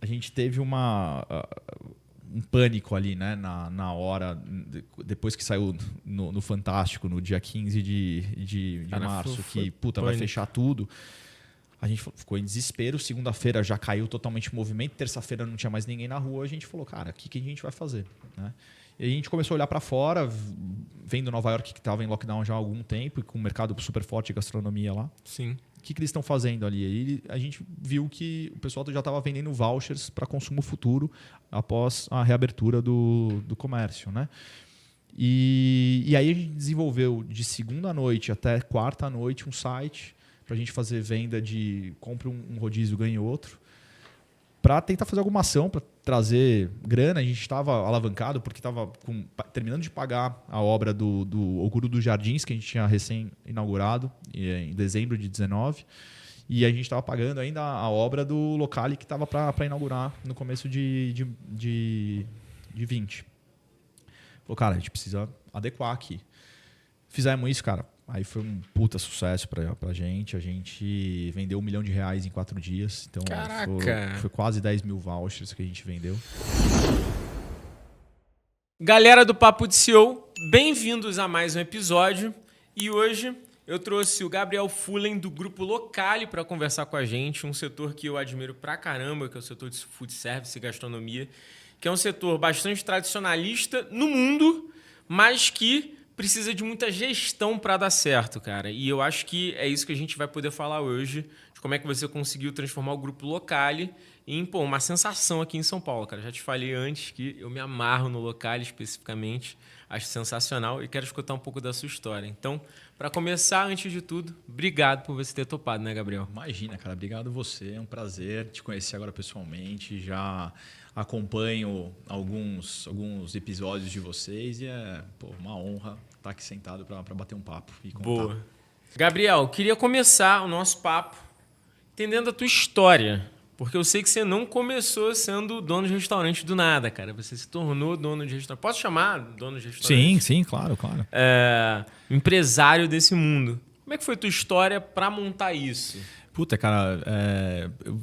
a gente teve um pânico ali, né? Na hora, depois que saiu no Fantástico, no dia 15 de março, que vai fechar tudo. A gente ficou em desespero. Segunda-feira já caiu totalmente o movimento. Terça-feira não tinha mais ninguém na rua. A gente falou, cara, o que a gente vai fazer? Né? E a gente começou a olhar para fora, vendo Nova York, que estava em lockdown já há algum tempo, e com um mercado super forte de gastronomia lá. Sim. O que eles estão fazendo ali? E a gente viu que o pessoal já estava vendendo vouchers para consumo futuro após a reabertura do comércio. Né? E aí a gente desenvolveu de segunda noite até quarta noite um site para a gente fazer venda de compra um rodízio, ganhe outro, para tentar fazer alguma ação, para trazer grana. A gente estava alavancado porque estava terminando de pagar a obra do Oguro dos Jardins, que a gente tinha recém-inaugurado em dezembro de 19, e a gente estava pagando ainda a obra do Locale, que estava para inaugurar no começo de 20. Falou, cara, a gente precisa adequar aqui. Fizemos isso, cara. Aí foi um puta sucesso pra gente. A gente vendeu R$1 milhão em 4 dias. Então foi quase 10 mil vouchers que a gente vendeu. Galera do Papo de CEO, bem-vindos a mais um episódio. E hoje eu trouxe o Gabriel Fullen do Grupo Locale para conversar com a gente. Um setor que eu admiro pra caramba, que é o setor de food service e gastronomia, que é um setor bastante tradicionalista no mundo, mas que precisa de muita gestão para dar certo, cara. E eu acho que é isso que a gente vai poder falar hoje, de como é que você conseguiu transformar o Grupo Locale em uma sensação aqui em São Paulo, cara. Já te falei antes que eu me amarro no Locale especificamente, acho sensacional e quero escutar um pouco da sua história. Então, para começar, antes de tudo, obrigado por você ter topado, né, Gabriel? Imagina, cara. Obrigado você. É um prazer te conhecer agora pessoalmente. Já acompanho alguns episódios de vocês e é uma honra estar aqui sentado para bater um papo e contar. Boa. Gabriel, queria começar o nosso papo entendendo a tua história, porque eu sei que você não começou sendo dono de restaurante do nada, cara. Você se tornou dono de restaurante. Posso chamar dono de restaurante? Sim, claro. Empresário desse mundo. Como é que foi a tua história para montar isso? Puta, cara,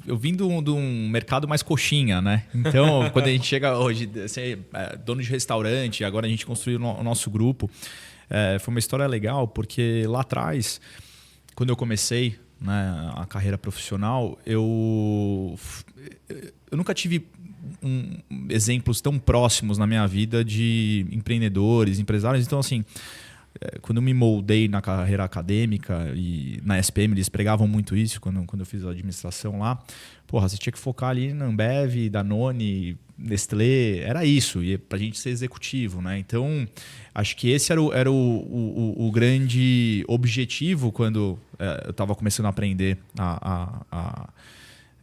eu vim de um mercado mais coxinha, né? Então, quando a gente chega hoje, ser dono de restaurante, agora a gente construiu o nosso grupo, foi uma história legal, porque lá atrás, quando eu comecei, né, a carreira profissional, eu nunca tive exemplos tão próximos na minha vida de empreendedores, empresários. Então, assim, quando eu me moldei na carreira acadêmica e na SPM, eles pregavam muito isso quando eu fiz a administração lá. Porra, você tinha que focar ali na Ambev, Danone, Nestlé, era isso, e pra gente ser executivo, né? Então, acho que esse era o grande objetivo quando eu estava começando a aprender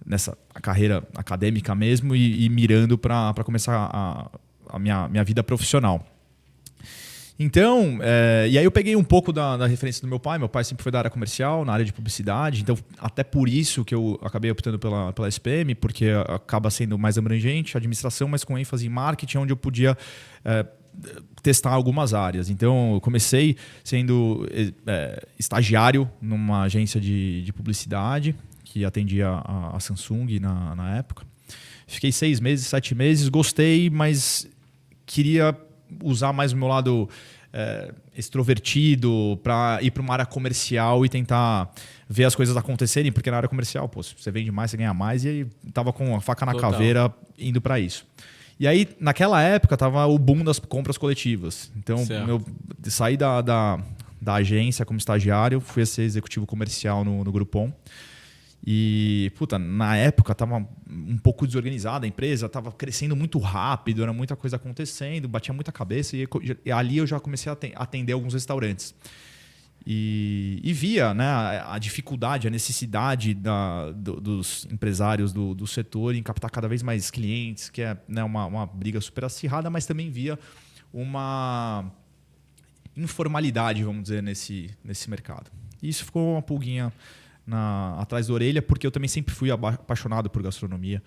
nessa carreira acadêmica mesmo e mirando para começar a minha vida profissional. Então, e aí eu peguei um pouco da referência do meu pai. Meu pai sempre foi da área comercial, na área de publicidade. Então, até por isso que eu acabei optando pela SPM, porque acaba sendo mais abrangente, administração, mas com ênfase em marketing, onde eu podia testar algumas áreas. Então, eu comecei sendo estagiário numa agência de publicidade, que atendia a Samsung na época. Fiquei 6 meses, 7 meses, gostei, mas queria usar mais o meu lado extrovertido para ir para uma área comercial e tentar ver as coisas acontecerem, porque na área comercial, você vende mais, você ganha mais, e aí tava com a faca na caveira indo para isso. E aí, naquela época, tava o boom das compras coletivas. Então, eu saí da agência como estagiário, fui a ser executivo comercial no Groupon. E, na época estava um pouco desorganizada a empresa, estava crescendo muito rápido, era muita coisa acontecendo, batia muita cabeça e ali eu já comecei a atender alguns restaurantes. E via, né, a dificuldade, a necessidade dos empresários do setor em captar cada vez mais clientes, que é, né, uma briga super acirrada, mas também via uma informalidade, vamos dizer, nesse mercado. E isso ficou uma pulguinha atrás da orelha, porque eu também sempre fui apaixonado por gastronomia.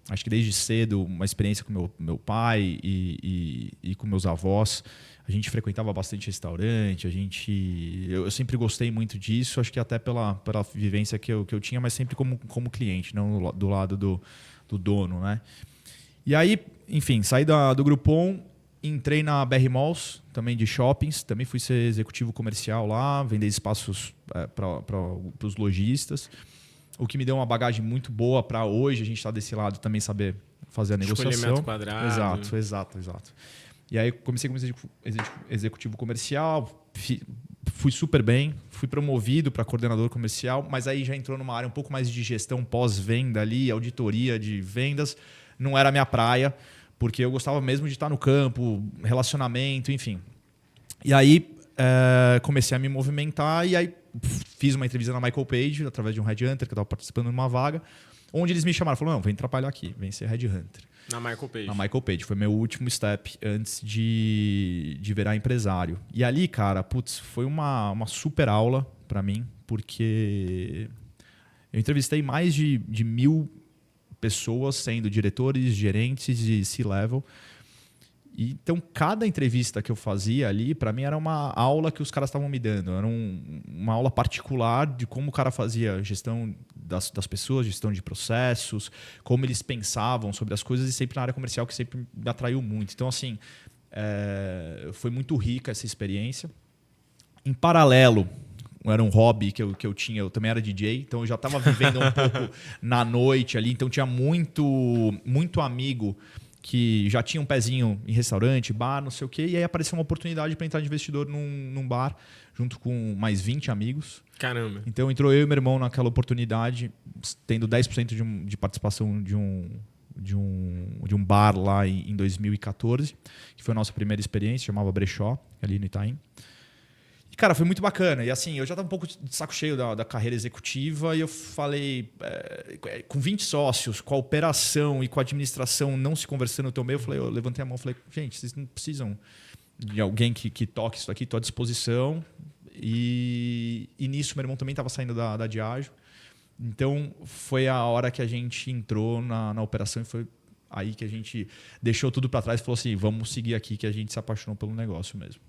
Acho que desde cedo, uma experiência com meu pai e com meus avós, a gente frequentava bastante restaurante, eu sempre gostei muito disso, acho que até pela vivência que eu tinha, mas sempre como cliente, não do lado do do dono, né? E aí, enfim, saí do Groupon, entrei na BR Malls, também de shoppings, também fui ser executivo comercial lá, vender espaços para os lojistas, o que me deu uma bagagem muito boa para hoje a gente estar desse lado também saber fazer a negociação. Escolher metro quadrado. Exato. E aí comecei como executivo comercial, fui super bem, fui promovido para coordenador comercial, mas aí já entrou numa área um pouco mais de gestão pós-venda ali, auditoria de vendas. Não era a minha praia, porque eu gostava mesmo de estar no campo, relacionamento, enfim. E aí comecei a me movimentar e aí fiz uma entrevista na Michael Page, através de um headhunter que eu estava participando de uma vaga, onde eles me chamaram, falaram, não, vem trabalhar aqui, vem ser headhunter. Na Michael Page. Na Michael Page. Foi meu último step antes de virar empresário. E ali, cara, foi uma super aula para mim, porque eu entrevistei mais de 1.000 pessoas, sendo diretores, gerentes e C-level. E, então, cada entrevista que eu fazia ali, para mim, era uma aula que os caras estavam me dando. Era uma aula particular de como o cara fazia gestão das pessoas, gestão de processos, como eles pensavam sobre as coisas, e sempre na área comercial, que sempre me atraiu muito. Então, assim, foi muito rica essa experiência. Em paralelo, era um hobby que eu tinha, eu também era DJ, então eu já estava vivendo um pouco na noite ali, então tinha muito amigo que já tinha um pezinho em restaurante, bar, não sei o quê, e aí apareceu uma oportunidade para entrar de investidor num bar, junto com mais 20 amigos. Caramba. Então entrou eu e meu irmão naquela oportunidade, tendo 10% de participação de um bar lá em 2014, que foi a nossa primeira experiência, chamava Brechó, ali no Itaim. E, cara, foi muito bacana. E assim, eu já estava um pouco de saco cheio da carreira executiva e eu falei, com 20 sócios, com a operação e com a administração não se conversando tão bem, eu levantei a mão e falei, gente, vocês não precisam de alguém que toque isso aqui, estou à disposição. E nisso, meu irmão também estava saindo da Diageo. Então, foi a hora que a gente entrou na operação e foi aí que a gente deixou tudo para trás e falou assim, vamos seguir aqui, que a gente se apaixonou pelo negócio mesmo.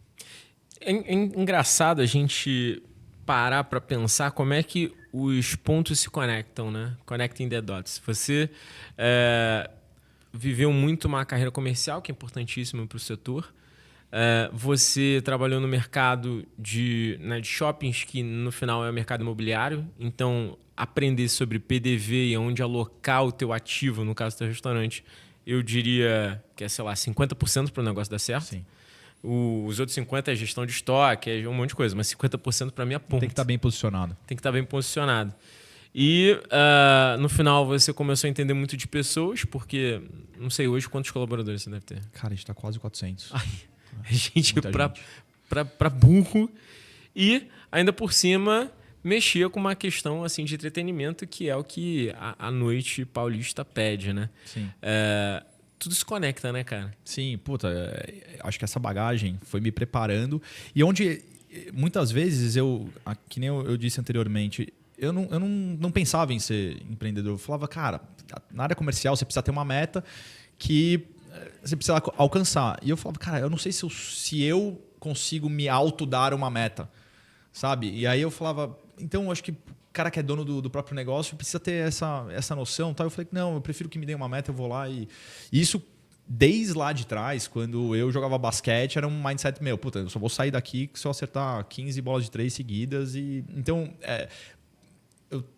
É engraçado a gente parar para pensar como é que os pontos se conectam, né? Connecting the dots. Você viveu muito uma carreira comercial, que é importantíssima para o setor. Você trabalhou no mercado de shoppings, que no final é o mercado imobiliário. Então, aprender sobre PDV e onde alocar o teu ativo, no caso do teu restaurante, eu diria que é, 50% para o negócio dar certo. Sim. Os outros 50% é gestão de estoque, é um monte de coisa, mas 50% para mim é ponto. Tem que estar bem posicionado. Tem que estar bem posicionado. E no final você começou a entender muito de pessoas, porque, não sei, hoje quantos colaboradores você deve ter? Cara, a gente está quase 400. Ai, gente para burro. E, ainda por cima, mexia com uma questão assim, de entretenimento, que é o que a noite paulista pede, né? Sim. Tudo se conecta, né, cara? Sim, acho que essa bagagem foi me preparando. E onde, muitas vezes, que nem eu disse anteriormente, eu não pensava em ser empreendedor. Eu falava, cara, na área comercial você precisa ter uma meta que você precisa alcançar. E eu falava, cara, eu não sei se eu consigo me autodar uma meta, sabe? E aí eu falava, então eu acho que o cara que é dono do próprio negócio precisa ter essa noção. Tá? Eu falei, não, eu prefiro que me dê uma meta, eu vou lá. E isso, desde lá de trás, quando eu jogava basquete, era um mindset meu. Puta, eu só vou sair daqui se eu acertar 15 bolas de 3 seguidas. Então,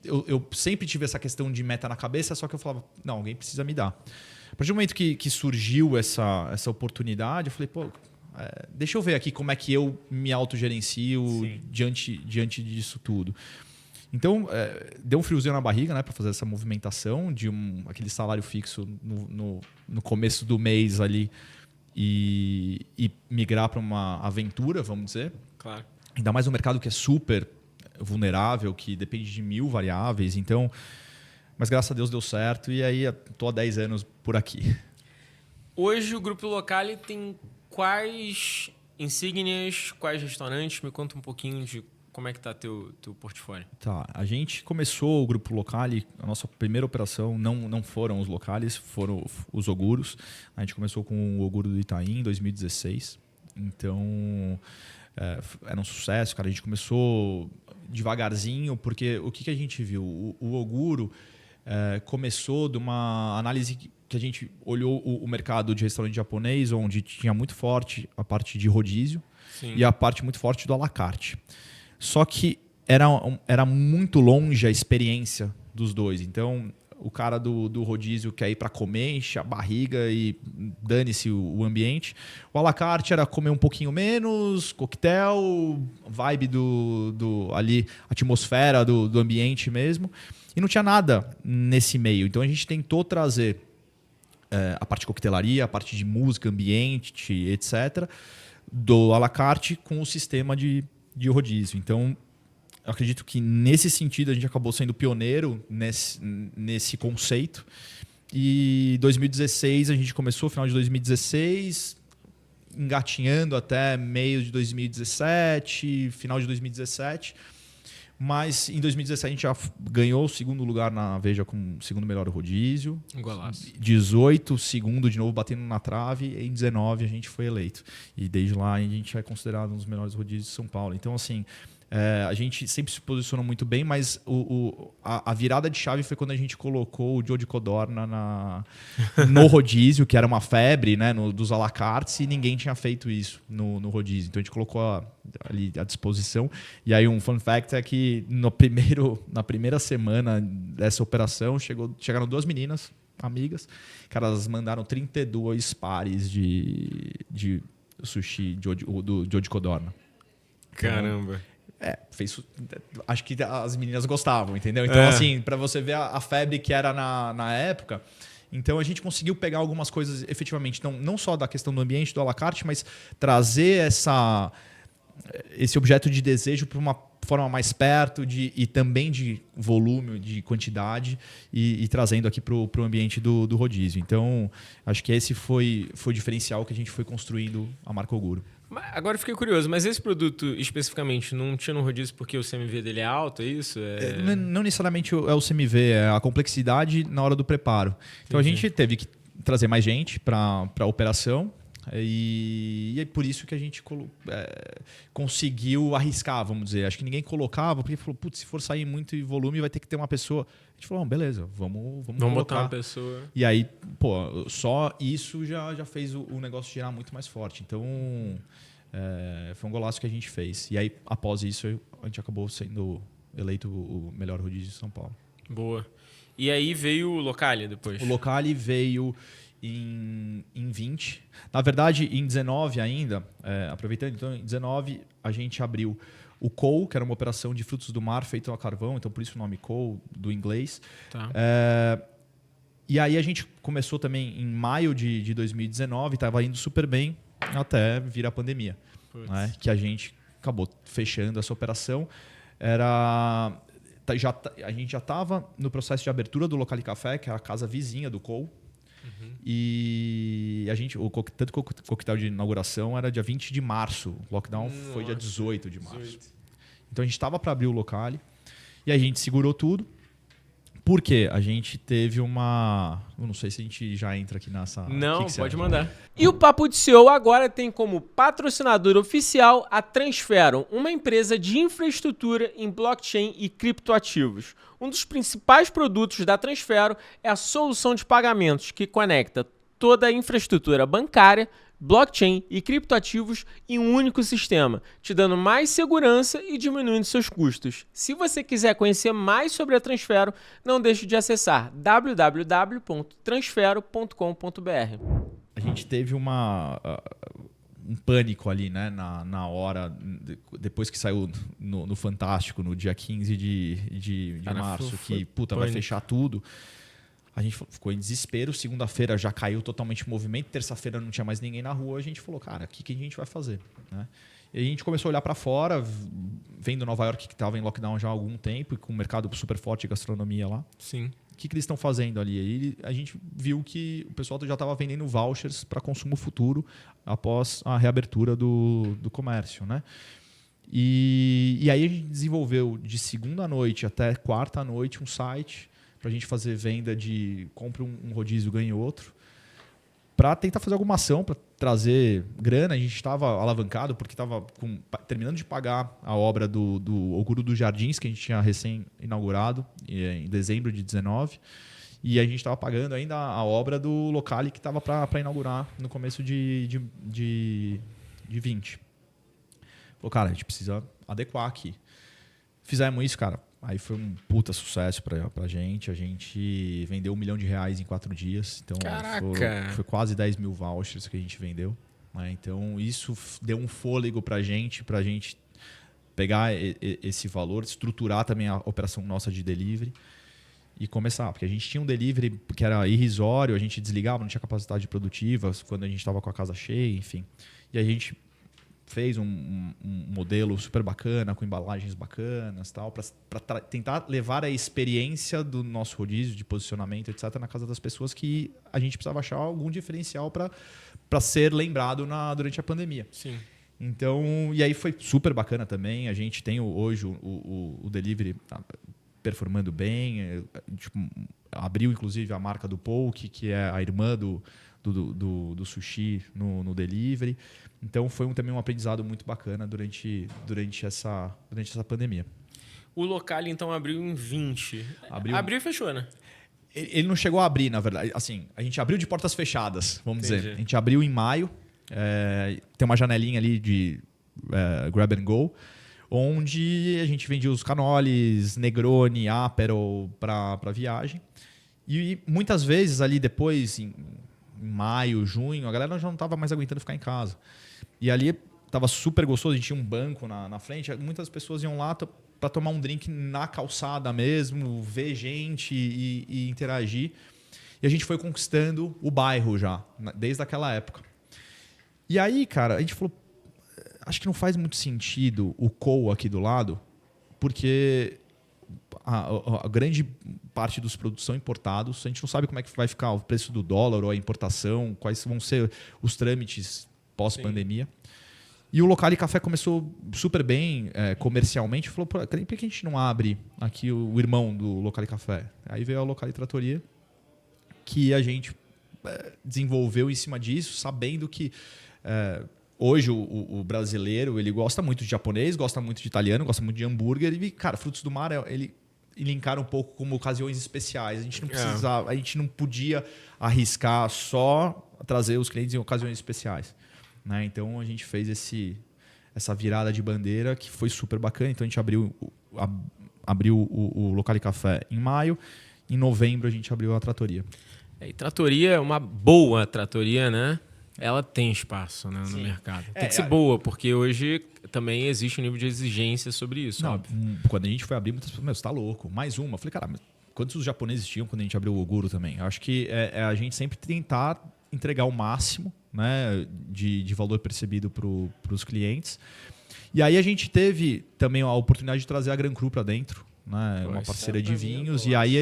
eu sempre tive essa questão de meta na cabeça, só que eu falava, não, alguém precisa me dar. A partir do momento que surgiu essa oportunidade, eu falei, pô, deixa eu ver aqui como é que eu me autogerencio diante disso tudo. Então, deu um friozinho na barriga, né, para fazer essa movimentação de aquele salário fixo no começo do mês ali e migrar para uma aventura, vamos dizer. Claro. Ainda mais no mercado que é super vulnerável, que depende de 1000 variáveis. Então, mas graças a Deus deu certo e aí estou há 10 anos por aqui. Hoje o Grupo Locali tem quais insígnias, quais restaurantes? Me conta um pouquinho de como é que está teu portfólio. Tá, a gente começou o Grupo Locali, a nossa primeira operação não foram os locales, foram os Oguros. A gente começou com o Oguro do Itaim em 2016. Então, era um sucesso, cara. A gente começou devagarzinho, porque o que a gente viu? O Oguro começou de uma análise que a gente olhou o mercado de restaurante japonês, onde tinha muito forte a parte de rodízio. Sim. E a parte muito forte do à la carte. Só que era muito longe a experiência dos dois. Então, o cara do rodízio quer ir para comer, enche a barriga e dane-se o ambiente. O à la carte era comer um pouquinho menos, coquetel, vibe ali, atmosfera do ambiente mesmo. E não tinha nada nesse meio. Então, a gente tentou trazer a parte de coquetelaria, a parte de música, ambiente, etc., do à la carte com o sistema de rodízio. Então, eu acredito que nesse sentido a gente acabou sendo pioneiro nesse conceito. E 2016 a gente começou, final de 2016, engatinhando até meio de 2017, final de 2017. Mas em 2017 a gente já ganhou o segundo lugar na Veja como segundo melhor rodízio. Golaço. 18, segundo de novo batendo na trave. E em 19 a gente foi eleito. E desde lá a gente é considerado um dos melhores rodízios de São Paulo. Então, assim, a gente sempre se posicionou muito bem, mas a virada de chave foi quando a gente colocou o Joe de Codorna no rodízio, que era uma febre, né, dos à la carte, e ninguém tinha feito isso no rodízio. Então a gente colocou ali à disposição. E aí um fun fact é que na primeira semana dessa operação chegaram 2 meninas, amigas, que elas mandaram 32 pares de sushi do Joe de Codorna. Caramba! Acho que as meninas gostavam, entendeu? Então, assim, para você ver a febre que era na época, então a gente conseguiu pegar algumas coisas efetivamente, não só da questão do ambiente, do à la carte, mas trazer esse objeto de desejo para uma forma mais perto e também de volume, de quantidade e trazendo aqui para o ambiente do rodízio. Então, acho que esse foi o diferencial que a gente foi construindo a marca Oguro. Agora eu fiquei curioso, mas esse produto especificamente não tinha no rodízio porque o CMV dele é alto, é isso? Não necessariamente é o CMV, é a complexidade na hora do preparo. Então a gente teve que trazer mais gente para a operação e é por isso que a gente conseguiu arriscar, vamos dizer. Acho que ninguém colocava, porque falou, putz, se for sair muito em volume vai ter que ter uma pessoa. A gente falou, beleza, vamos botar uma pessoa. E aí, só isso já fez o negócio girar muito mais forte. Então, foi um golaço que a gente fez. E aí, após isso, a gente acabou sendo eleito o melhor rodízio de São Paulo. Boa. E aí veio o Locali depois? O Locali veio em 20. Na verdade, em 19 ainda, aproveitando, então, em 19 a gente abriu o Cole, que era uma operação de frutos do mar feito a carvão, então por isso o nome Cole, do inglês. Tá. E aí a gente começou também em maio de 2019, estava indo super bem até vir a pandemia, né? Que a gente acabou fechando essa operação. A gente já estava no processo de abertura do Locali Café, que é a casa vizinha do Cole. Uhum. E tanto que o coquetel de inauguração era dia 20 de março. O lockdown foi dia 18 de março. Então a gente estava para abrir o Locali e a gente segurou tudo. Por quê? A gente teve uma... Eu não sei se a gente já entra aqui nessa... Não, pode mandar. E o Papo de CEO agora tem como patrocinador oficial a Transferum, uma empresa de infraestrutura em blockchain e criptoativos. Um dos principais produtos da Transferum é a solução de pagamentos que conecta toda a infraestrutura bancária, blockchain e criptoativos em um único sistema, te dando mais segurança e diminuindo seus custos. Se você quiser conhecer mais sobre a Transferum, não deixe de acessar www.transferum.com.br. A gente teve um pânico ali, né, na hora, depois que saiu no Fantástico, no dia 15 de março, que vai fechar tudo. A gente ficou em desespero, segunda-feira já caiu totalmente o movimento, terça-feira não tinha mais ninguém na rua, a gente falou, cara, o que a gente vai fazer? Né? E a gente começou a olhar para fora, vendo Nova York que estava em lockdown já há algum tempo, e com um mercado super forte de gastronomia lá. Sim. O que eles estão fazendo ali? Aí a gente viu que o pessoal já estava vendendo vouchers para consumo futuro após a reabertura do comércio, né? E aí a gente desenvolveu de segunda noite até quarta noite um site para a gente fazer venda de compra um rodízio, ganhe outro. para tentar fazer alguma ação, para trazer grana. A gente estava alavancado porque estava terminando de pagar a obra do Oguro dos Jardins, que a gente tinha recém-inaugurado em dezembro de 19. E a gente estava pagando ainda a obra do Locali, que estava para inaugurar no começo de 20. Falou, cara, a gente precisa adequar aqui. Fizemos isso, cara. Aí foi um puta sucesso pra gente. A gente vendeu R$1 milhão em 4 dias. Então foi quase 10 mil vouchers que a gente vendeu. Né? Então isso deu um fôlego pra gente pegar esse valor, estruturar também a operação nossa de delivery e começar. Porque a gente tinha um delivery que era irrisório, a gente desligava, não tinha capacidade produtiva quando a gente estava com a casa cheia, enfim. E a gente fez um modelo super bacana, com embalagens bacanas, tal, para tentar levar a experiência do nosso rodízio de posicionamento, etc., na casa das pessoas, que a gente precisava achar algum diferencial para ser lembrado durante a pandemia. Sim. Então, e aí foi super bacana também. A gente tem hoje o delivery performando bem. Tipo, abriu, inclusive, a marca do Poke, que é a irmã do sushi no delivery. Então foi também um aprendizado muito bacana durante essa pandemia. O Locali, então, abriu em 20. Abriu e fechou, né? Ele não chegou a abrir, na verdade. Assim, a gente abriu de portas fechadas, vamos dizer. A gente abriu em maio. Tem uma janelinha ali de grab and go, onde a gente vendia os canoles, Negroni, Aperol para viagem. E muitas vezes ali depois, em maio, junho, a galera já não estava mais aguentando ficar em casa. E ali estava super gostoso, a gente tinha um banco na frente, muitas pessoas iam lá para tomar um drink na calçada mesmo, ver gente e interagir. E a gente foi conquistando o bairro já, desde aquela época. E aí, cara, a gente falou, acho que não faz muito sentido o Co aqui do lado, porque a grande parte dos produtos são importados, a gente não sabe como é que vai ficar o preço do dólar ou a importação, quais vão ser os trâmites pós-pandemia. E o Locali Café começou super bem comercialmente, falou, por que a gente não abre aqui o irmão do Locali Café? Aí veio a Locali Trattoria, que a gente desenvolveu em cima disso, sabendo que hoje o brasileiro ele gosta muito de japonês, gosta muito de italiano, gosta muito de hambúrguer. E, cara, frutos do mar, ele encara um pouco como ocasiões especiais. A gente não precisava, a gente não podia arriscar só trazer os clientes em ocasiões especiais. Né? Então, a gente fez essa virada de bandeira que foi super bacana. Então, a gente abriu o Locali Café em maio. Em novembro, a gente abriu a Trattoria. E Trattoria é uma boa Trattoria, né? Ela tem espaço, né, no mercado. Tem que ser boa, porque hoje também existe um nível de exigência sobre isso. Óbvio. Quando a gente foi abrir, muitas pessoas, você tá louco. Mais uma. Eu falei, cara, quantos os japoneses tinham quando a gente abriu o Oguro também? Eu acho que a gente sempre tentar entregar o máximo, né, de valor percebido para os clientes. E aí a gente teve também a oportunidade de trazer a Gran Cru para dentro, né, uma parceira de vinhos. E aí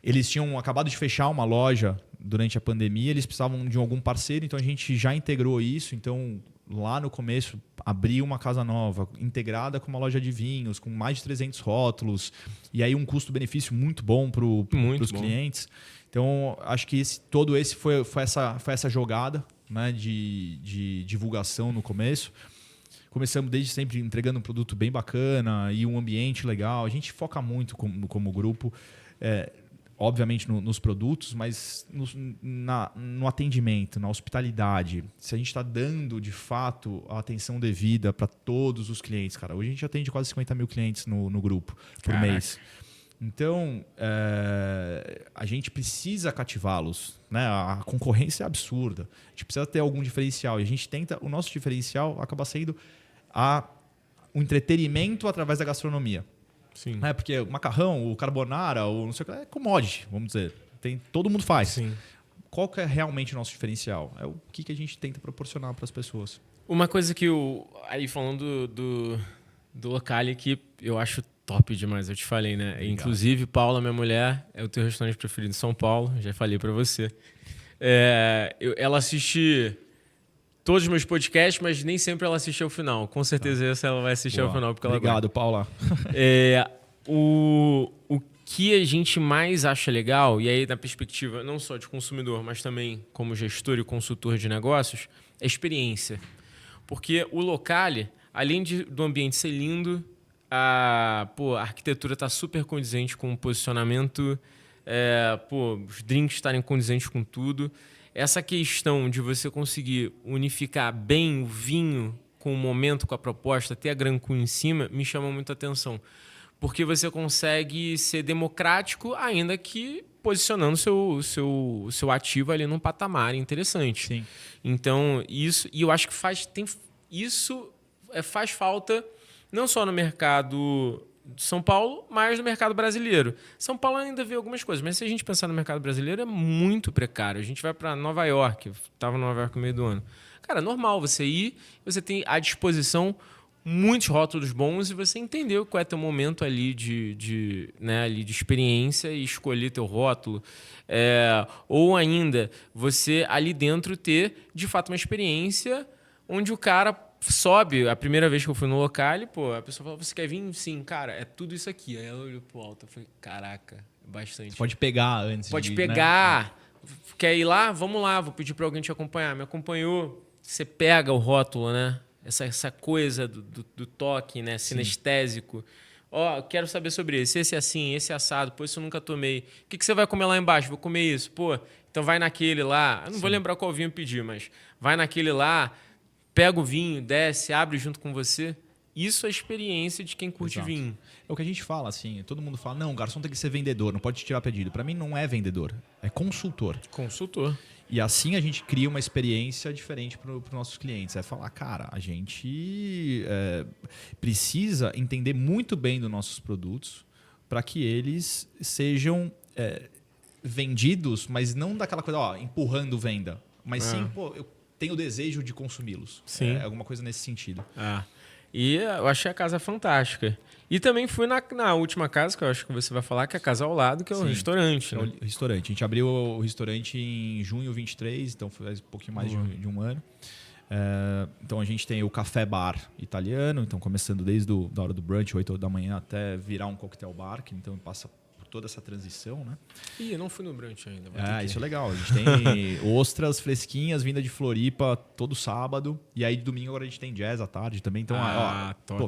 eles tinham acabado de fechar uma loja durante a pandemia, eles precisavam de algum parceiro, então a gente já integrou isso. Então, lá no começo, abriu uma casa nova, integrada com uma loja de vinhos, com mais de 300 rótulos, e aí um custo-benefício muito bom para os clientes. Então, acho que todo esse foi essa jogada, né, de divulgação no começo. Começamos desde sempre entregando um produto bem bacana e um ambiente legal. A gente foca muito como grupo, obviamente nos produtos, mas no atendimento, na hospitalidade. Se a gente está dando, de fato, a atenção devida para todos os clientes. Cara, hoje a gente atende quase 50 mil clientes no grupo por mês. Então, a gente precisa cativá-los. Né? A concorrência é absurda. A gente precisa ter algum diferencial. E a gente tenta... O nosso diferencial acaba sendo o entretenimento através da gastronomia. Sim. Porque o macarrão, o carbonara, o não sei o que, é commodity, vamos dizer. Todo mundo faz. Sim. Qual que é realmente o nosso diferencial? É o que a gente tenta proporcionar para as pessoas. Uma coisa que aí falando do Locali que eu acho top demais, eu te falei, né? Obrigado. Inclusive, Paula, minha mulher, é o teu restaurante preferido em São Paulo, já falei para você. Ela assiste todos os meus podcasts, mas nem sempre ela assiste ao final. Com certeza essa ela vai assistir ao final. Porque Obrigado, Paula. que a gente mais acha legal, e aí na perspectiva não só de consumidor, mas também como gestor e consultor de negócios, é experiência. Porque o Locale, além do ambiente ser lindo, a arquitetura está super condizente com o posicionamento, os drinks estarem condizentes com tudo. Essa questão de você conseguir unificar bem o vinho com o momento, com a proposta, ter a Gran Cru em cima, me chama muita atenção. Porque você consegue ser democrático, ainda que posicionando seu ativo ali num patamar interessante. Sim. Então, eu acho que faz falta não só no mercado de São Paulo, mas no mercado brasileiro. São Paulo ainda vê algumas coisas, mas se a gente pensar no mercado brasileiro, é muito precário. A gente vai para Nova York, estava em Nova York no meio do ano. Cara, é normal você ir, você tem à disposição muitos rótulos bons e você entendeu qual é teu momento ali de experiência e escolher teu rótulo. Ou ainda, você ali dentro ter, de fato, uma experiência onde o cara sobe. A primeira vez que eu fui no Locale, a pessoa falou, você quer vir? Sim, cara, é tudo isso aqui. Aí ela olhou pro alto, eu falei, caraca, bastante. Você pode pegar antes. Pode pegar. Né? Quer ir lá? Vamos lá, vou pedir para alguém te acompanhar. Me acompanhou, você pega o rótulo, né? Essa coisa do toque, né? Sinestésico. Quero saber sobre esse assim, esse assado. Pô, isso eu nunca tomei. O que você vai comer lá embaixo? Vou comer isso. Pô, então vai naquele lá. Eu não vou lembrar qual vinho pedir, mas vai naquele lá, pega o vinho, desce, abre junto com você. Isso é a experiência de quem curte vinho. É o que a gente fala, assim. Todo mundo fala, não, o garçom tem que ser vendedor, não pode te tirar pedido. Para mim não é vendedor, é consultor. Consultor. E assim a gente cria uma experiência diferente para os nossos clientes. É falar, cara, a gente precisa entender muito bem dos nossos produtos para que eles sejam vendidos, mas não daquela coisa, empurrando venda. Mas sim, eu tenho o desejo de consumi-los. Sim. Alguma coisa nesse sentido. E eu achei a casa fantástica. E também fui na última casa, que eu acho que você vai falar, que é a casa ao lado, que é o restaurante. Né? O restaurante. A gente abriu o restaurante em junho 23, então faz um pouquinho mais de um ano. Então a gente tem o café bar italiano, então começando desde a hora do brunch, 8 da manhã, até virar um coquetel bar, que então passa por toda essa transição, né? Eu não fui no brunch ainda. Isso é legal. A gente tem ostras fresquinhas vinda de Floripa todo sábado. E aí de domingo agora a gente tem jazz à tarde também. Então,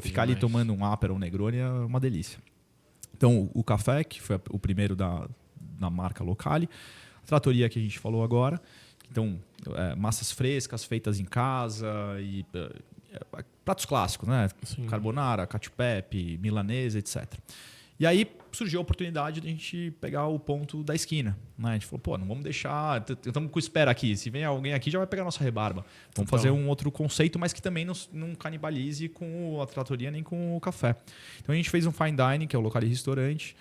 ficar ali tomando um Aperol Negroni é uma delícia. Então, o café, que foi o primeiro da marca Locale. A trattoria que a gente falou agora. Então, massas frescas feitas em casa e pratos clássicos, né? Sim. Carbonara, cacio e pepe, milanesa, etc. E aí surgiu a oportunidade de a gente pegar o ponto da esquina. Né? A gente falou, não vamos deixar... Estamos com espera aqui. Se vem alguém aqui, já vai pegar a nossa rebarba. Vamos fazer um outro conceito, mas que também não canibalize com a trattoria nem com o café. Então a gente fez um fine dining, que é o Locale Restaurante.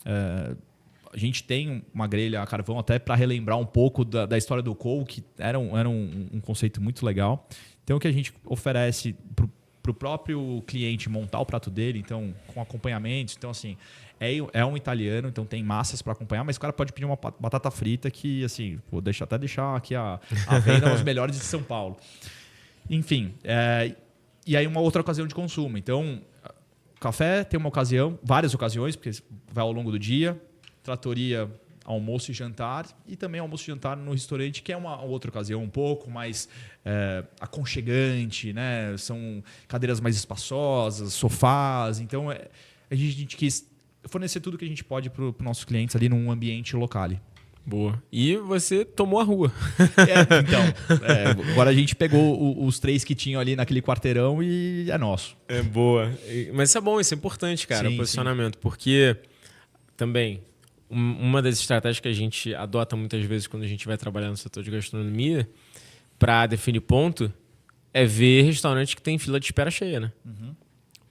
A gente tem uma grelha a carvão até para relembrar um pouco da história do Cole, que era um conceito muito legal. Então o que a gente oferece para o próprio cliente montar o prato dele, então com acompanhamentos. Então, assim, é um italiano, então tem massas para acompanhar, mas o cara pode pedir uma batata frita que, assim, vou deixar aqui a venda os melhores de São Paulo. Enfim, e aí uma outra ocasião de consumo. Então, café tem uma ocasião, várias ocasiões, porque vai ao longo do dia, trattoria, almoço e jantar, e também almoço e jantar no restaurante, que é uma outra ocasião um pouco mais aconchegante, né? São cadeiras mais espaçosas, sofás. Então, a gente quis fornecer tudo que a gente pode para os nossos clientes ali num ambiente Locale. Boa. E você tomou a rua. Agora a gente pegou os 3 que tinham ali naquele quarteirão e é nosso. É boa. Mas isso é bom, isso é importante, cara, o posicionamento. Sim. Porque também... Uma das estratégias que a gente adota muitas vezes quando a gente vai trabalhar no setor de gastronomia para definir ponto é ver restaurante que tem fila de espera cheia, né? Uhum.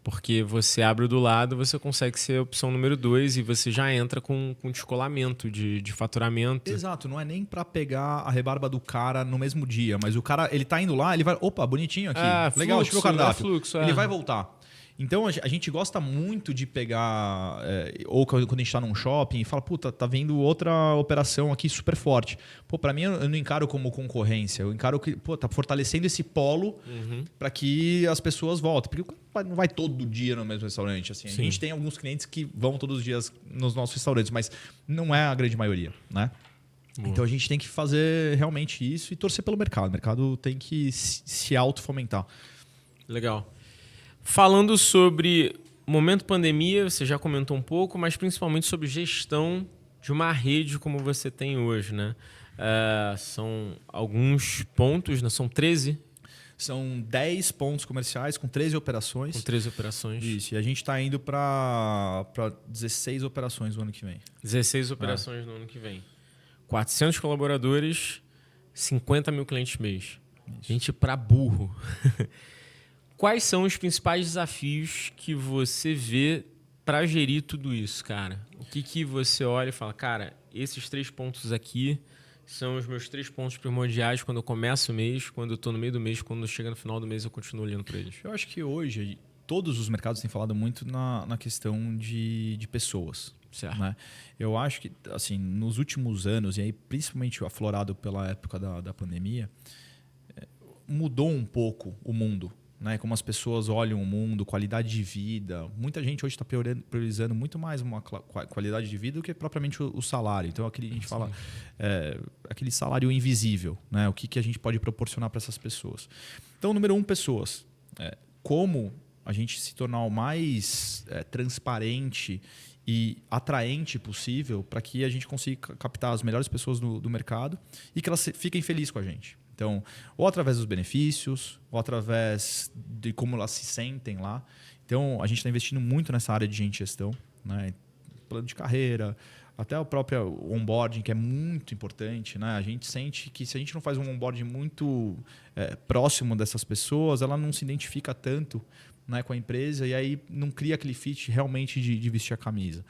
Porque você abre o do lado, você consegue ser a opção número 2 e você já entra com descolamento de faturamento. Exato, não é nem para pegar a rebarba do cara no mesmo dia, mas o cara, ele tá indo lá, ele vai, opa, bonitinho aqui, legal, deixa eu ver o cardápio. Ele vai voltar. Então a gente gosta muito de pegar, ou quando a gente está num shopping e fala, puta, tá vendo outra operação aqui super forte. Pô, para mim eu não encaro como concorrência, eu encaro que, pô, tá fortalecendo esse polo para que as pessoas voltem. Porque não vai todo dia no mesmo restaurante. Assim. A gente tem alguns clientes que vão todos os dias nos nossos restaurantes, mas não é a grande maioria, né? Então a gente tem que fazer realmente isso e torcer pelo mercado. O mercado tem que se auto-fomentar. Legal. Falando sobre momento pandemia, você já comentou um pouco, mas principalmente sobre gestão de uma rede como você tem hoje, né? São alguns pontos, né? São 13? São 10 pontos comerciais com 13 operações. Com 13 operações. Isso, e a gente está indo para 16 operações no ano que vem. 16 operações no ano que vem. 400 colaboradores, 50 mil clientes mês. Isso. Gente para burro. Quais são os principais desafios que você vê para gerir tudo isso, cara? O que você olha e fala, cara, esses 3 pontos aqui são os meus 3 pontos primordiais quando eu começo o mês, quando eu estou no meio do mês, quando chega no final do mês eu continuo olhando para eles. Eu acho que hoje todos os mercados têm falado muito na questão de pessoas. Certo. Né? Eu acho que assim, nos últimos anos, e aí principalmente aflorado pela época da pandemia, mudou um pouco o mundo. Né? Como as pessoas olham o mundo, qualidade de vida. Muita gente hoje está priorizando muito mais uma qualidade de vida do que propriamente o salário. Então, a gente fala aquele salário invisível. Né? O que a gente pode proporcionar para essas pessoas. Então, número 1, pessoas. Como a gente se tornar o mais transparente e atraente possível para que a gente consiga captar as melhores pessoas do mercado e que elas fiquem felizes com a gente. Então, ou através dos benefícios, ou através de como elas se sentem lá. Então, a gente está investindo muito nessa área de gente gestão, né? Plano de carreira, até o próprio onboarding, que é muito importante. Né? A gente sente que se a gente não faz um onboarding muito próximo dessas pessoas, ela não se identifica tanto, né, com a empresa e aí não cria aquele fit realmente de vestir a camisa.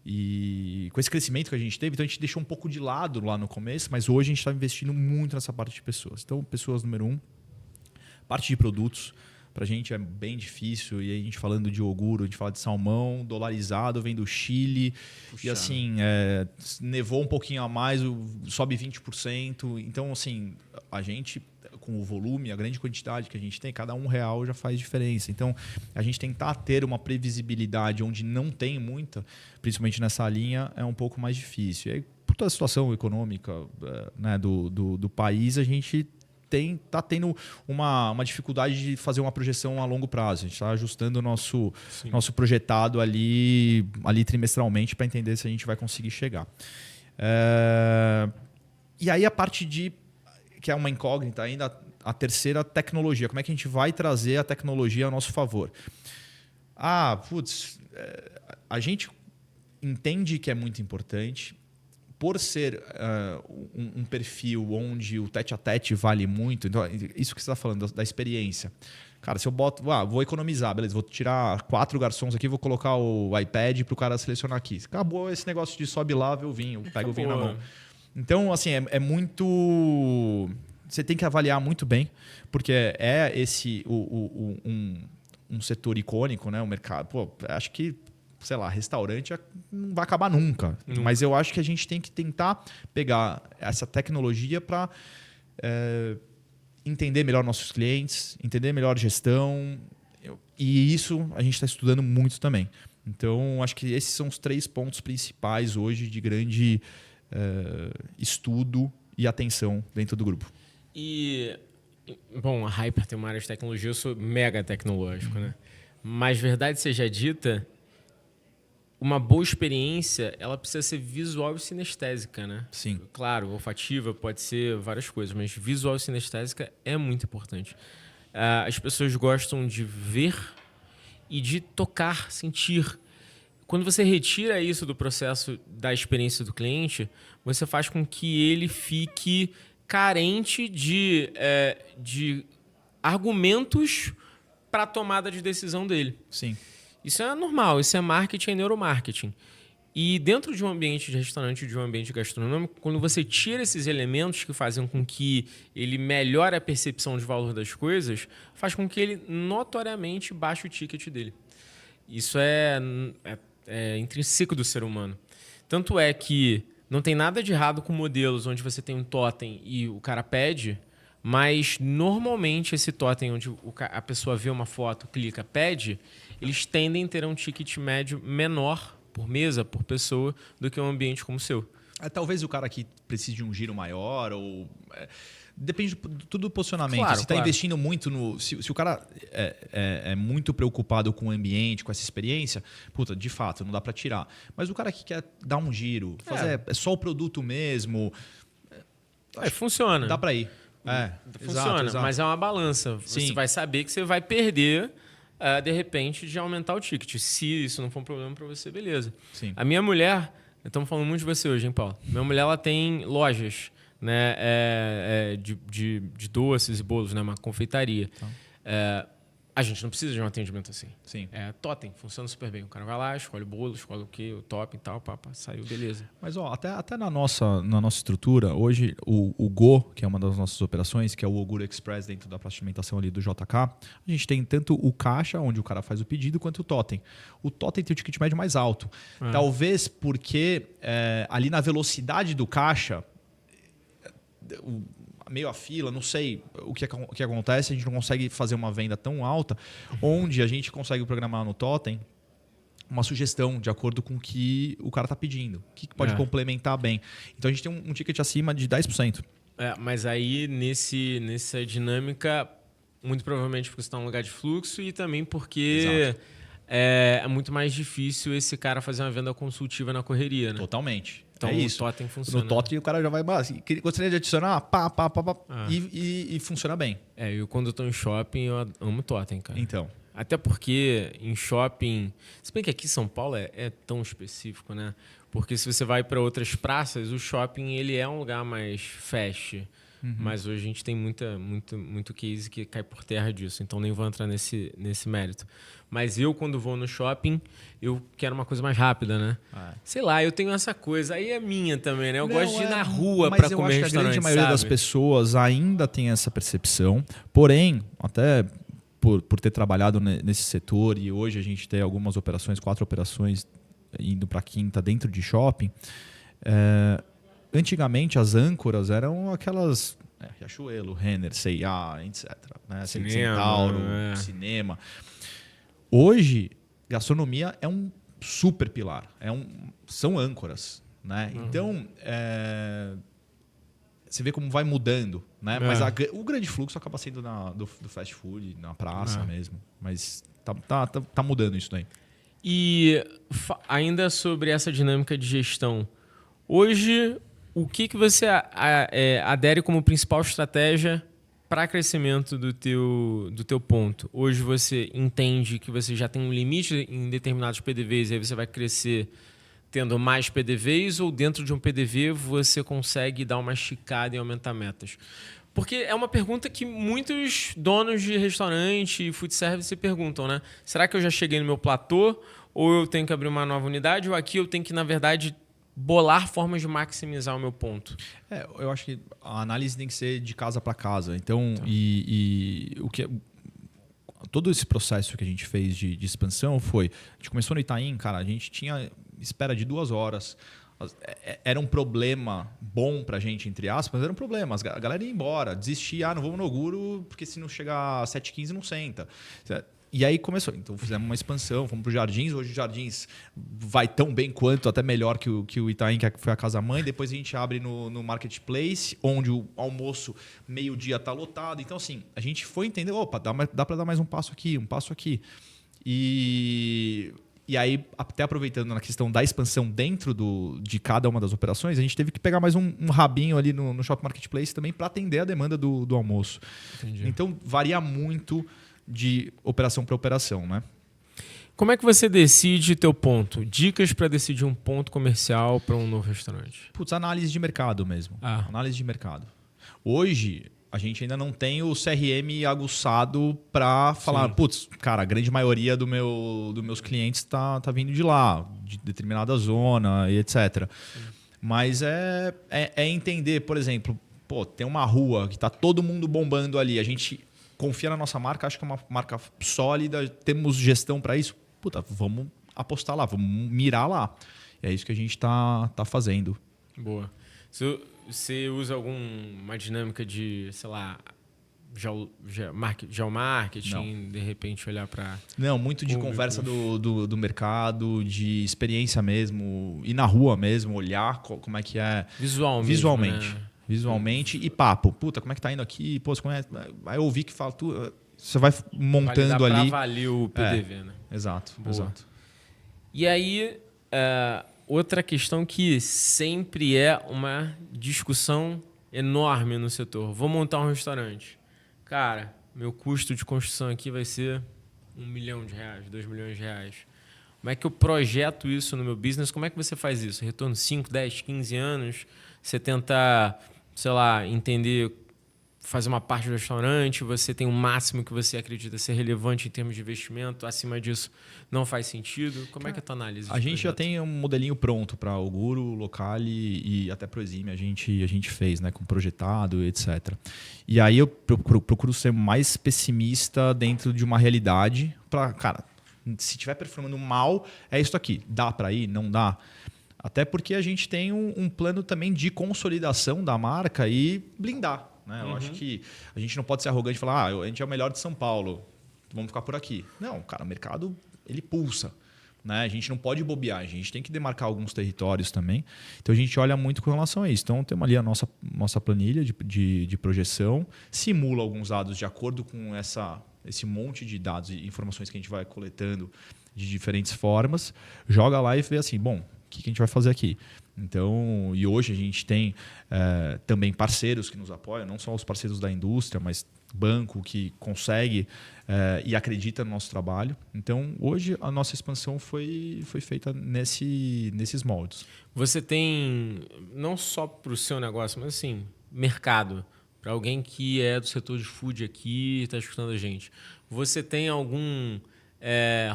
E com esse crescimento que a gente teve, então a gente deixou um pouco de lado lá no começo, mas hoje a gente está investindo muito nessa parte de pessoas. Então, pessoas número 1. Parte de produtos, para a gente é bem difícil. E aí a gente falando de ioguro, a gente fala de salmão dolarizado, vem do Chile. Puxa. E assim, nevou um pouquinho a mais, sobe 20%. Então, assim, a gente, com o volume, a grande quantidade que a gente tem, cada R$1 já faz diferença. Então, a gente tentar ter uma previsibilidade onde não tem muita, principalmente nessa linha, é um pouco mais difícil. E aí, por toda a situação econômica, né, do país, a gente está tendo uma dificuldade de fazer uma projeção a longo prazo. A gente está ajustando o nosso projetado ali trimestralmente para entender se a gente vai conseguir chegar. E aí a parte que é uma incógnita ainda, a terceira, tecnologia. Como é que a gente vai trazer a tecnologia a nosso favor? A gente entende que é muito importante. Por ser um perfil onde o tete-a-tete vale muito, então, isso que você está falando, da experiência. Cara, se eu boto, vou economizar, beleza, vou tirar 4 garçons aqui, vou colocar o iPad para o cara selecionar aqui. Acabou esse negócio de sobe lá, vê o vinho, pega o vinho na mão. Então, assim, é muito... Você tem que avaliar muito bem, porque é esse um setor icônico, né? O mercado. Pô, acho que, sei lá, restaurante não vai acabar nunca. Mas eu acho que a gente tem que tentar pegar essa tecnologia para entender melhor nossos clientes, entender melhor a gestão. E isso a gente está estudando muito também. Então, acho que esses são os 3 pontos principais hoje de grande estudo e atenção dentro do grupo. E, bom, a Hyper tem uma área de tecnologia, eu sou mega tecnológico, né? Mas, verdade seja dita, uma boa experiência, ela precisa ser visual e sinestésica, né? Sim. Claro, olfativa pode ser várias coisas, mas visual e sinestésica é muito importante. As pessoas gostam de ver e de tocar, sentir. Quando você retira isso do processo da experiência do cliente, você faz com que ele fique carente de argumentos para a tomada de decisão dele. Sim. Isso é normal, isso é marketing, é neuromarketing. E dentro de um ambiente de restaurante, de um ambiente gastronômico, quando você tira esses elementos que fazem com que ele melhore a percepção de valor das coisas, faz com que ele notoriamente baixe o ticket dele. Isso é intrínseco do ser humano. Tanto é que não tem nada de errado com modelos onde você tem um totem e o cara pede, mas normalmente esse totem onde a pessoa vê uma foto, clica, pede, eles tendem a ter um ticket médio menor por mesa, por pessoa, do que um ambiente como o seu. Talvez o cara que precise de um giro maior ou... Depende tudo do posicionamento. Claro, se está investindo muito no... Se o cara é muito preocupado com o ambiente, com essa experiência, puta, de fato, não dá para tirar. Mas o cara que quer dar um giro, fazer só o produto mesmo... funciona. Dá para ir. Funciona, exato. Mas é uma balança. Sim. Você vai saber que você vai perder, de repente, de aumentar o ticket. Se isso não for um problema para você, beleza. Sim. A minha mulher... Estamos falando muito de você hoje, hein, Paulo? Minha mulher ela tem lojas, né, de doces e bolos, né, uma confeitaria. Então. A gente não precisa de um atendimento assim. Sim. Totem, funciona super bem. O cara vai lá, escolhe o bolo, escolhe o quê, o topping e tal, saiu, beleza. Mas até na nossa estrutura, hoje o Go, que é uma das nossas operações, que é o Oguro Express dentro da alimentação ali do JK, a gente tem tanto o caixa, onde o cara faz o pedido, quanto o totem. O totem tem o ticket médio mais alto. Talvez porque ali na velocidade do caixa... meio a fila, não sei o que acontece, a gente não consegue fazer uma venda tão alta, onde a gente consegue programar no totem uma sugestão de acordo com o que o cara está pedindo, o que pode complementar bem. Então a gente tem um ticket acima de 10%. Mas aí nessa dinâmica, muito provavelmente porque você está num lugar de fluxo e também porque é muito mais difícil esse cara fazer uma venda consultiva na correria, né? Totalmente. Então o totem funciona. No totem o cara já vai... Gostaria de adicionar, e funciona bem. Eu quando estou em shopping, eu amo totem, cara. Então. Até porque em shopping... Se bem que aqui em São Paulo é tão específico, né? Porque se você vai para outras praças, o shopping ele é um lugar mais fast. Mas hoje a gente tem muito case que cai por terra disso. Então nem vou entrar nesse mérito. Mas eu, quando vou no shopping, eu quero uma coisa mais rápida, né? Sei lá, eu tenho essa coisa. Aí é minha também, né? Eu gosto de ir na rua para comer restaurante, mas eu acho que a grande maioria das pessoas ainda tem essa percepção. Porém, até por ter trabalhado nesse setor e hoje a gente tem algumas operações, 4 operações indo para a 5ª dentro de shopping... Antigamente, as âncoras eram aquelas... Riachuelo, Renner, C&A, etc. Né? Centauro, cinema. Hoje, gastronomia é um super pilar. São âncoras. Né? Então, você vê como vai mudando. Né? Mas o grande fluxo acaba sendo do fast food, na praça mesmo. Mas tá mudando isso daí. E ainda sobre essa dinâmica de gestão, hoje... O que você adere como principal estratégia para crescimento do teu ponto? Hoje você entende que você já tem um limite em determinados PDVs e aí você vai crescer tendo mais PDVs ou dentro de um PDV você consegue dar uma esticada e aumentar metas? Porque é uma pergunta que muitos donos de restaurante e food service se perguntam, né? Será que eu já cheguei no meu platô ou eu tenho que abrir uma nova unidade ou aqui eu tenho que, na verdade... bolar formas de maximizar o meu ponto. Eu acho que a análise tem que ser de casa para casa. Então, o que todo esse processo que a gente fez de expansão foi... A gente começou no Itaim, cara, a gente tinha espera de 2 horas. Era um problema bom pra gente, entre aspas, mas era um problema. A galera ia embora, desistia, não vamos no Oguro, porque se não chegar às 7h15 não senta. E aí começou. Então fizemos uma expansão, fomos para os Jardins. Hoje o Jardins vai tão bem quanto, até melhor que o Itaim, que foi a casa-mãe. Depois a gente abre no Marketplace, onde o almoço meio-dia está lotado. Então, assim, a gente foi entender, opa, dá para dar mais um passo aqui, um passo aqui. E aí, até aproveitando na questão da expansão dentro de cada uma das operações, a gente teve que pegar mais um rabinho ali no Shopping Marketplace também para atender a demanda do almoço. Entendi. Então, varia muito de operação para operação, né? Como é que você decide teu ponto? Dicas para decidir um ponto comercial para um novo restaurante? Análise de mercado mesmo. Análise de mercado. Hoje, a gente ainda não tem o CRM aguçado para falar, cara, a grande maioria dos meus clientes tá vindo de lá, de determinada zona e etc. Mas é entender, por exemplo, tem uma rua que tá todo mundo bombando ali, a gente confia na nossa marca, acho que é uma marca sólida, temos gestão para isso? puta, vamos apostar lá, vamos mirar lá. E é isso que a gente tá fazendo. Boa. Você usa alguma dinâmica de, sei lá, geomarketing, de repente olhar para... Não, muito de conversa do mercado, de experiência mesmo, ir na rua mesmo, olhar como é que é. Visualmente. Né? Visualmente e papo. Puta, como é que tá indo aqui? Pô, aí eu ouvi que fala, você vai montando ali. Para valer o PDV, né? Exato. E aí, outra questão que sempre é uma discussão enorme no setor. Vou montar um restaurante. Cara, meu custo de construção aqui vai ser R$1 milhão, R$2 milhões. Como é que eu projeto isso no meu business? Como é que você faz isso? Retorno 5, 10, 15 anos? Você tenta, sei lá, entender, fazer uma parte do restaurante, você tem um máximo que você acredita ser relevante em termos de investimento, acima disso não faz sentido. Como é que é a tua análise? A gente já tem um modelinho pronto para o Guru, Locali e até para o Exime a gente fez, né, com projetado, etc. E aí eu procuro ser mais pessimista dentro de uma realidade para, cara, se estiver performando mal, é isso aqui. Dá para ir? Não dá? Até porque a gente tem um plano também de consolidação da marca e blindar. Né? Eu acho que a gente não pode ser arrogante e falar a gente é o melhor de São Paulo, vamos ficar por aqui. Não, cara, o mercado ele pulsa. Né? A gente não pode bobear, a gente tem que demarcar alguns territórios também. Então a gente olha muito com relação a isso. Então temos ali a nossa planilha de projeção, simula alguns dados de acordo com esse monte de dados e informações que a gente vai coletando de diferentes formas, joga lá e vê assim, bom, o que a gente vai fazer aqui? Então, e hoje a gente tem também parceiros que nos apoiam, não só os parceiros da indústria, mas banco que consegue e acredita no nosso trabalho. Então, hoje a nossa expansão foi feita nesses moldes. Você tem, não só para o seu negócio, mas assim, mercado, para alguém que é do setor de food aqui e está escutando a gente. Você tem algum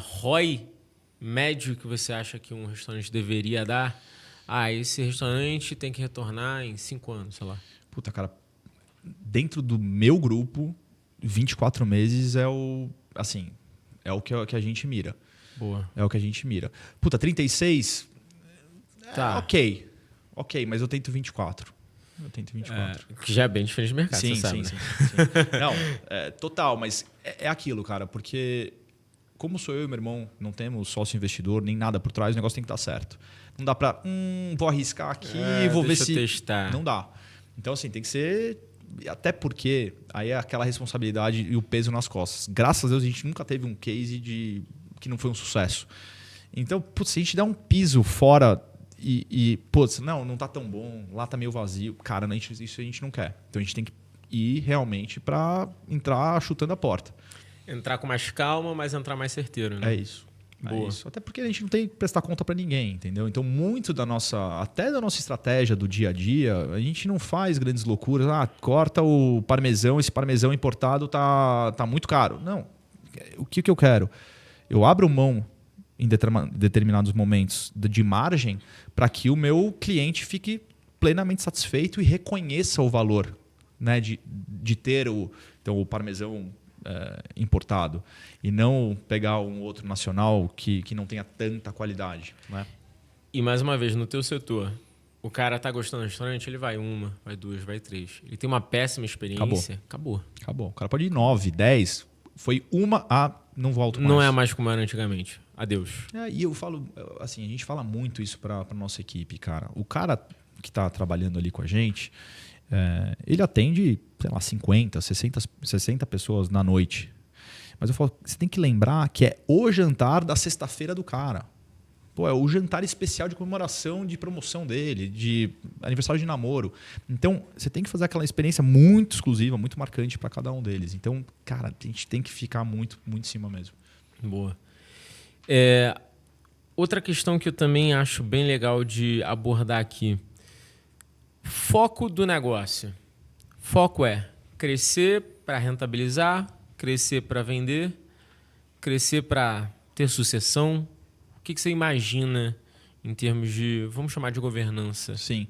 ROI médio que você acha que um restaurante deveria dar? Esse restaurante tem que retornar em 5 anos, sei lá. Puta, cara, dentro do meu grupo, 24 meses é o que a gente mira. Boa. É o que a gente mira. Puta, 36? Tá. Ok, mas eu tento 24. Que já é bem diferente do mercado, sim, você sabe, sim, né? sim. Não, total, mas é aquilo, cara, porque como sou eu e meu irmão, não temos sócio investidor, nem nada por trás, o negócio tem que estar certo. Não dá pra, vou arriscar aqui, vou ver se... testar. Não dá. Então, assim, tem que ser... Até porque aí é aquela responsabilidade e o peso nas costas. Graças a Deus, a gente nunca teve um case que não foi um sucesso. Então, putz, se a gente der um piso fora putz, não tá tão bom, lá tá meio vazio, cara, isso a gente não quer. Então, a gente tem que ir realmente para entrar chutando a porta. Entrar com mais calma, mas entrar mais certeiro, né? É isso. Boa. É isso. Até porque a gente não tem que prestar conta para ninguém, entendeu? Então, muito até da nossa estratégia do dia a dia, a gente não faz grandes loucuras. Corta o parmesão, esse parmesão importado tá muito caro. Não. O que eu quero? Eu abro mão em determinados momentos de margem para que o meu cliente fique plenamente satisfeito e reconheça o valor, né, de ter o parmesão importado e não pegar um outro nacional que não tenha tanta qualidade, né? E mais uma vez, no teu setor, o cara tá gostando do restaurante, ele vai 1, vai 2, vai 3. Ele tem uma péssima experiência, acabou. O cara pode ir 9, 10, foi não volto mais. Não é mais como era antigamente. Adeus. E eu falo, assim, a gente fala muito isso para nossa equipe, cara. O cara que tá trabalhando ali com a gente, ele atende, sei lá, 50, 60 pessoas na noite. Mas eu falo, você tem que lembrar que é o jantar da sexta-feira do cara. Pô, é o jantar especial de comemoração de promoção dele, de aniversário de namoro. Então, você tem que fazer aquela experiência muito exclusiva, muito marcante para cada um deles. Então, cara, a gente tem que ficar muito, muito em cima mesmo. Boa. Outra questão que eu também acho bem legal de abordar aqui. Foco do negócio. Foco é crescer para rentabilizar, crescer para vender, crescer para ter sucessão. O que você imagina em termos de, vamos chamar de governança? Sim.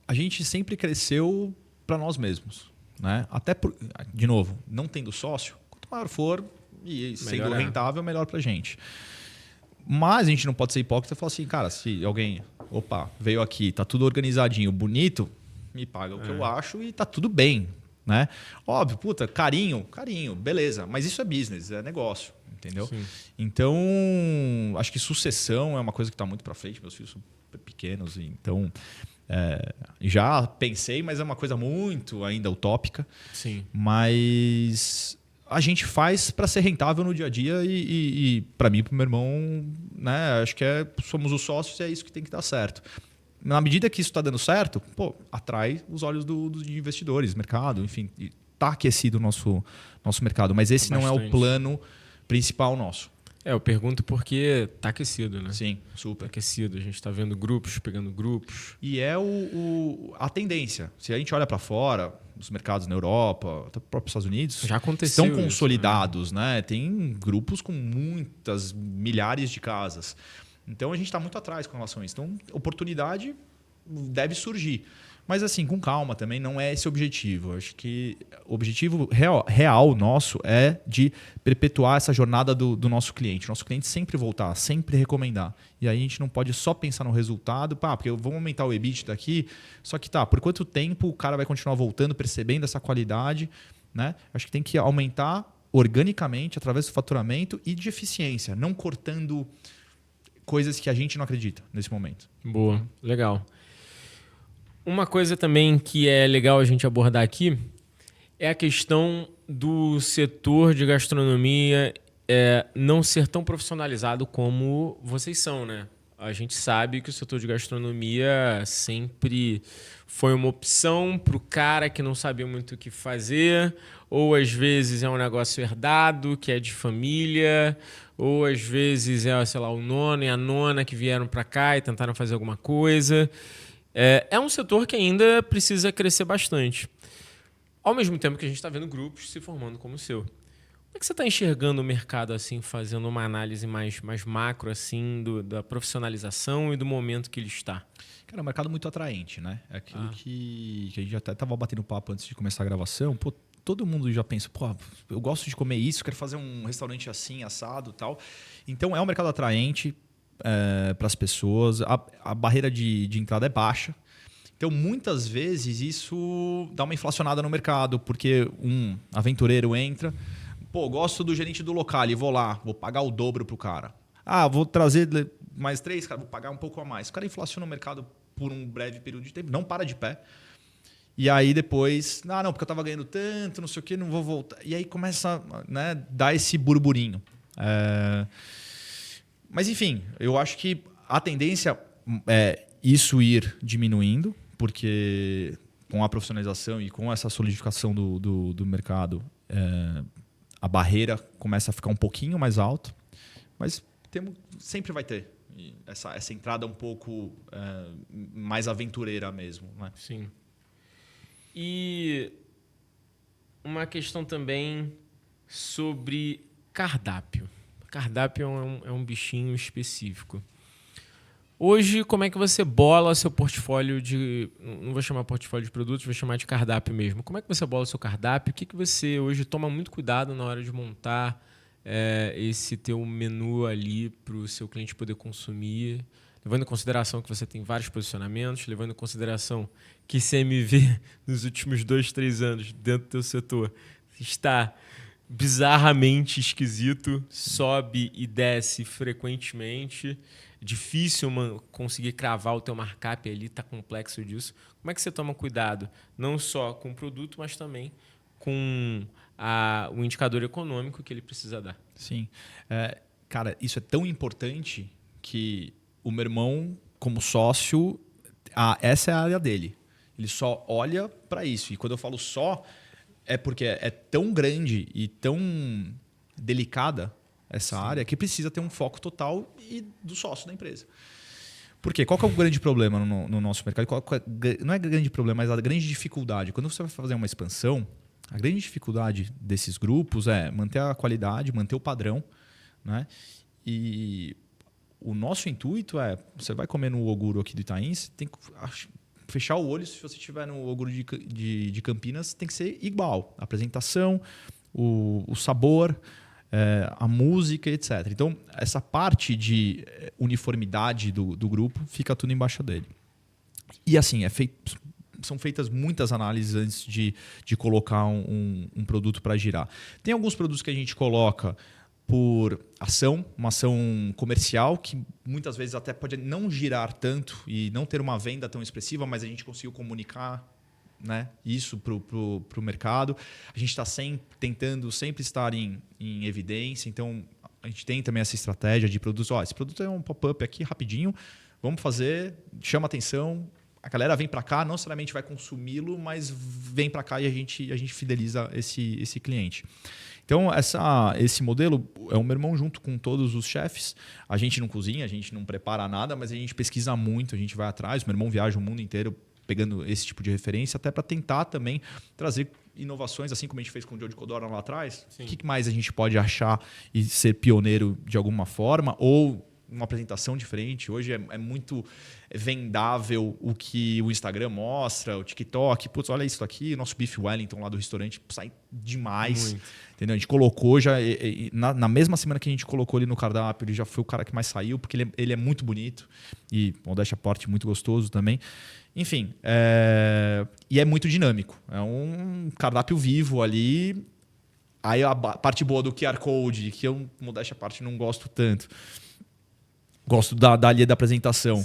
A gente sempre cresceu para nós mesmos, né? Até de novo, não tendo sócio, quanto maior for e sendo rentável, melhor para a gente. Mas a gente não pode ser hipócrita e falar assim, cara, se alguém, veio aqui, tá tudo organizadinho, bonito, me paga o que eu acho e tá tudo bem, né? Óbvio, carinho, beleza. Mas isso é business, é negócio, entendeu? Sim. Então, acho que sucessão é uma coisa que tá muito para frente. Meus filhos são pequenos, então já pensei, mas é uma coisa muito ainda utópica. Sim. Mas a gente faz para ser rentável no dia a dia e para mim e para o meu irmão, né? Acho que somos os sócios e é isso que tem que dar certo. Na medida que isso está dando certo, atrai os olhos dos investidores, mercado, enfim, está aquecido o nosso mercado. Mas esse não é o plano principal nosso. Eu pergunto porque tá aquecido, né? Sim, super. Tá aquecido. A gente está vendo grupos, pegando grupos. E é a tendência. Se a gente olha para fora, os mercados na Europa, até os próprios Estados Unidos, já aconteceu estão consolidados, isso, né? Tem grupos com muitas milhares de casas. Então a gente está muito atrás com relação a isso. Então, oportunidade deve surgir. Mas assim, com calma também, não é esse o objetivo. Acho que o objetivo real nosso é de perpetuar essa jornada do nosso cliente. Nosso cliente sempre voltar, sempre recomendar. E aí a gente não pode só pensar no resultado, porque vamos aumentar o EBITDA aqui, só que por quanto tempo o cara vai continuar voltando, percebendo essa qualidade, né? Acho que tem que aumentar organicamente, através do faturamento e de eficiência, não cortando coisas que a gente não acredita nesse momento. Boa, legal. Uma coisa também que é legal a gente abordar aqui é a questão do setor de gastronomia não ser tão profissionalizado como vocês são, né? A gente sabe que o setor de gastronomia sempre foi uma opção para o cara que não sabia muito o que fazer, ou às vezes é um negócio herdado, que é de família, ou às vezes o nono e a nona que vieram para cá e tentaram fazer alguma coisa. É um setor que ainda precisa crescer bastante. Ao mesmo tempo que a gente está vendo grupos se formando como o seu. Como é que você está enxergando o mercado assim, fazendo uma análise mais macro assim, da profissionalização e do momento que ele está? Cara, é um mercado muito atraente, né? É aquilo que a gente até estava batendo papo antes de começar a gravação. Todo mundo já pensa, eu gosto de comer isso, quero fazer um restaurante assim, assado e tal. Então, é um mercado atraente para as pessoas. A barreira de entrada é baixa. Então, muitas vezes, isso dá uma inflacionada no mercado, porque um aventureiro entra, gosto do gerente do local, e vou lá, vou pagar o dobro pro cara. Vou trazer mais 3, cara, vou pagar um pouco a mais. O cara inflaciona o mercado por um breve período de tempo, não para de pé. E aí depois, não, porque eu estava ganhando tanto, não sei o quê, não vou voltar. E aí começa a dar esse burburinho. Mas, enfim, eu acho que a tendência é isso ir diminuindo, porque com a profissionalização e com essa solidificação do mercado, a barreira começa a ficar um pouquinho mais alta, mas sempre vai ter essa entrada um pouco mais aventureira mesmo. Né? Sim. E uma questão também sobre cardápio. Cardápio é um bichinho específico. Hoje, como é que você bola seu portfólio de... Não vou chamar portfólio de produtos, vou chamar de cardápio mesmo. Como é que você bola o seu cardápio? O que você hoje toma muito cuidado na hora de montar esse teu menu ali para o seu cliente poder consumir? Levando em consideração que você tem vários posicionamentos, levando em consideração que CMV nos últimos 2, 3 anos dentro do teu setor está bizarramente esquisito, sobe e desce frequentemente, difícil conseguir cravar o teu markup ali, está complexo disso. Como é que você toma cuidado? Não só com o produto, mas também com o indicador econômico que ele precisa dar. Sim. Cara, isso é tão importante que o meu irmão, como sócio, essa é a área dele. Ele só olha para isso. E quando eu falo só, é porque é tão grande e tão delicada essa área que precisa ter um foco total e do sócio da empresa. Por quê? Qual que é o grande problema no nosso mercado? Não é grande problema, mas a grande dificuldade. Quando você vai fazer uma expansão, a grande dificuldade desses grupos é manter a qualidade, manter o padrão. Né? E o nosso intuito você vai comer no Oguro aqui do Itaim, você tem que fechar o olho. Se você estiver no Oguro de Campinas, tem que ser igual. A apresentação, o sabor, a música, etc. Então, essa parte de uniformidade do grupo fica tudo embaixo dele. E assim, são feitas muitas análises antes de colocar um produto para girar. Tem alguns produtos que a gente coloca por ação, uma ação comercial, que muitas vezes até pode não girar tanto e não ter uma venda tão expressiva, mas a gente conseguiu comunicar, né, isso para o mercado. A gente está tentando sempre estar em evidência, então a gente tem também essa estratégia de produtos. Esse produto é um pop-up aqui rapidinho, vamos fazer, chama atenção, a galera vem para cá, não necessariamente vai consumi-lo, mas vem para cá e a gente fideliza esse cliente. Então, esse modelo é o meu irmão junto com todos os chefes. A gente não cozinha, a gente não prepara nada, mas a gente pesquisa muito, a gente vai atrás. Meu irmão viaja o mundo inteiro pegando esse tipo de referência, até para tentar também trazer inovações, assim como a gente fez com o Joe de Codora lá atrás. Sim. O que mais a gente pode achar e ser pioneiro de alguma forma, ou uma apresentação diferente. Hoje é muito vendável o que o Instagram mostra, o TikTok. Putz, olha isso aqui, o nosso Beef Wellington lá do restaurante sai demais. Muito. Entendeu? A gente colocou já, na mesma semana que a gente colocou ele no cardápio, ele já foi o cara que mais saiu, porque ele é muito bonito e, modéstia à parte, muito gostoso também. Enfim, e é muito dinâmico. É um cardápio vivo ali. Aí a parte boa do QR Code, que eu, modéstia à parte, não gosto tanto. Gosto da apresentação.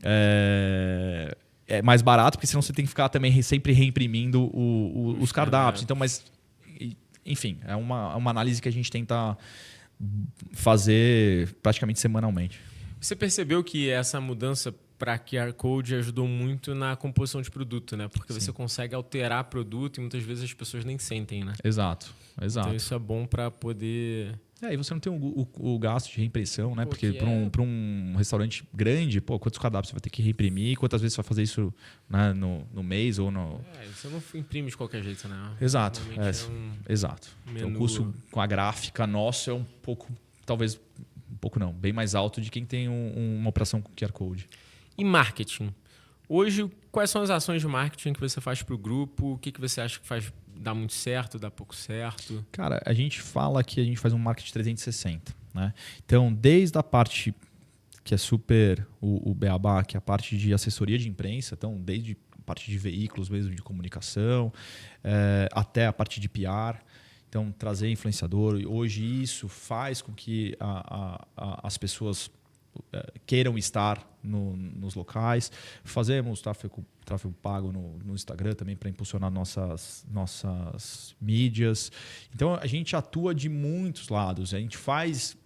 É mais barato, porque senão você tem que ficar também sempre reimprimindo os cardápios. Então, mas, enfim, é uma análise que a gente tenta fazer praticamente semanalmente. Você percebeu que essa mudança para QR Code ajudou muito na composição de produto, né? Porque você consegue alterar produto e muitas vezes as pessoas nem sentem, né? Exato. Então isso é bom para poder... E você não tem o gasto de reimpressão, né? Porque para um restaurante grande, quantos cardápios você vai ter que reimprimir? Quantas vezes você vai fazer isso, né, no mês ou no... Você não imprime de qualquer jeito, né? Exato. Exato. Então, o custo com a gráfica nosso é um pouco, talvez, um pouco não, bem mais alto de quem tem uma operação com QR Code. E marketing? Hoje, quais são as ações de marketing que você faz para o grupo? O que você acha que dá muito certo, dá pouco certo? Cara, a gente fala que a gente faz um marketing 360. Né? Então, desde a parte que é super o beabá, que é a parte de assessoria de imprensa, então desde a parte de veículos mesmo, de comunicação, até a parte de PR. Então, trazer influenciador. Hoje isso faz com que as pessoas queiram estar nos locais. Fazemos tráfego pago no Instagram também para impulsionar nossas mídias. Então, a gente atua de muitos lados. A gente faz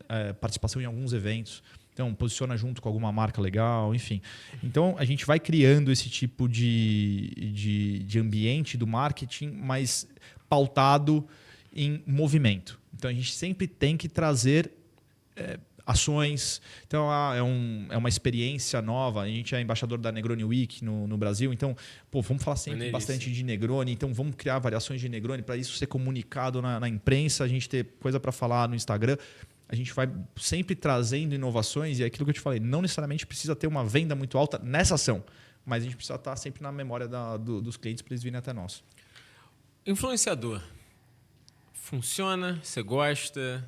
participação em alguns eventos. Então, posiciona junto com alguma marca legal, enfim. Então, a gente vai criando esse tipo de ambiente do marketing, mas pautado em movimento. Então, a gente sempre tem que trazer ações. Então, é uma experiência nova. A gente é embaixador da Negroni Week no Brasil. Então, vamos falar sempre bastante de Negroni. Então, vamos criar variações de Negroni para isso ser comunicado na imprensa, a gente ter coisa para falar no Instagram. A gente vai sempre trazendo inovações e é aquilo que eu te falei, não necessariamente precisa ter uma venda muito alta nessa ação, mas a gente precisa estar sempre na memória dos clientes para eles virem até nós. Influenciador. Funciona? Você gosta?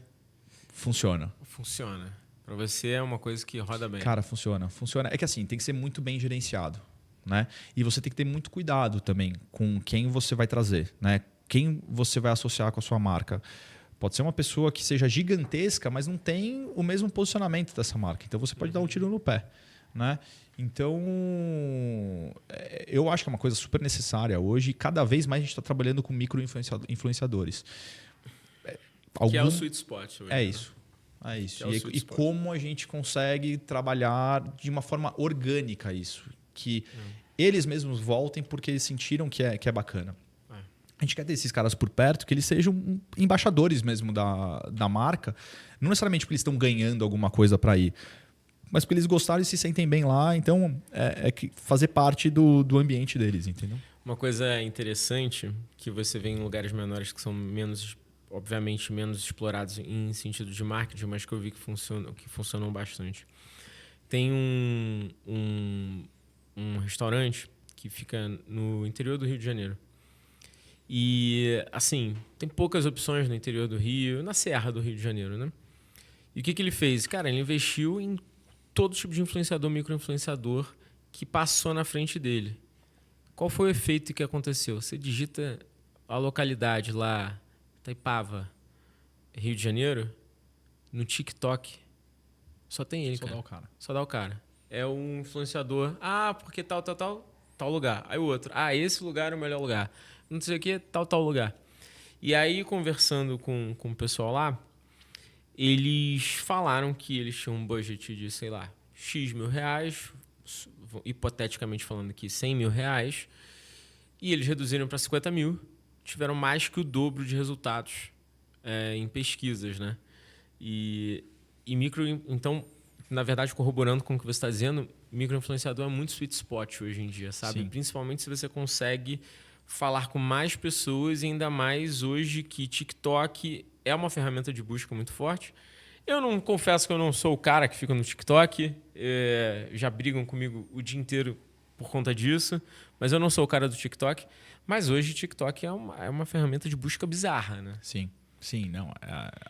Funciona. Funciona. Para você é uma coisa que roda bem. Cara, funciona. É que assim, tem que ser muito bem gerenciado. Né? E você tem que ter muito cuidado também com quem você vai trazer. Né? Quem você vai associar com a sua marca. Pode ser uma pessoa que seja gigantesca, mas não tem o mesmo posicionamento dessa marca. Então, você pode dar um tiro no pé. Né? Então, eu acho que é uma coisa super necessária hoje. E cada vez mais a gente está trabalhando com micro-influenciadores. Que é o sweet spot. Hoje, é isso. É isso. E como a gente consegue trabalhar de uma forma orgânica isso. Que eles mesmos voltem porque eles sentiram que é bacana. A gente quer ter esses caras por perto, que eles sejam embaixadores mesmo da marca. Não necessariamente porque eles estão ganhando alguma coisa para ir, mas porque eles gostaram e se sentem bem lá. Então, fazer parte do ambiente deles, entendeu? Uma coisa interessante que você vê em lugares menores que são obviamente menos explorados em sentido de marketing, mas que eu vi que funcionam bastante. Tem um restaurante que fica no interior do Rio de Janeiro. E, assim, tem poucas opções no interior do Rio, na Serra do Rio de Janeiro, né? E o que ele fez? Cara, ele investiu em todo tipo de influenciador, micro-influenciador que passou na frente dele. Qual foi o efeito que aconteceu? Você digita a localidade lá, Itaipava, Rio de Janeiro, no TikTok, só tem ele, Só dá o cara. Só dá o cara. É um influenciador. Ah, porque tal lugar. Aí o outro. Ah, esse lugar é o melhor lugar. Não sei o que, tal lugar. E aí, conversando com o pessoal lá, eles falaram que eles tinham um budget de, sei lá, X mil reais, hipoteticamente falando aqui, 100 mil reais, e eles reduziram para 50 mil, tiveram mais que o dobro de resultados em pesquisas, né? E então, na verdade, corroborando com o que você está dizendo, micro-influenciador é muito sweet spot hoje em dia, sabe? Sim. Principalmente se você consegue falar com mais pessoas, e ainda mais hoje que TikTok é uma ferramenta de busca muito forte. Eu não confesso que eu não sou o cara que fica no TikTok, já brigam comigo o dia inteiro por conta disso, mas eu não sou o cara do TikTok. Mas hoje o TikTok é uma ferramenta de busca bizarra, né? Sim, não.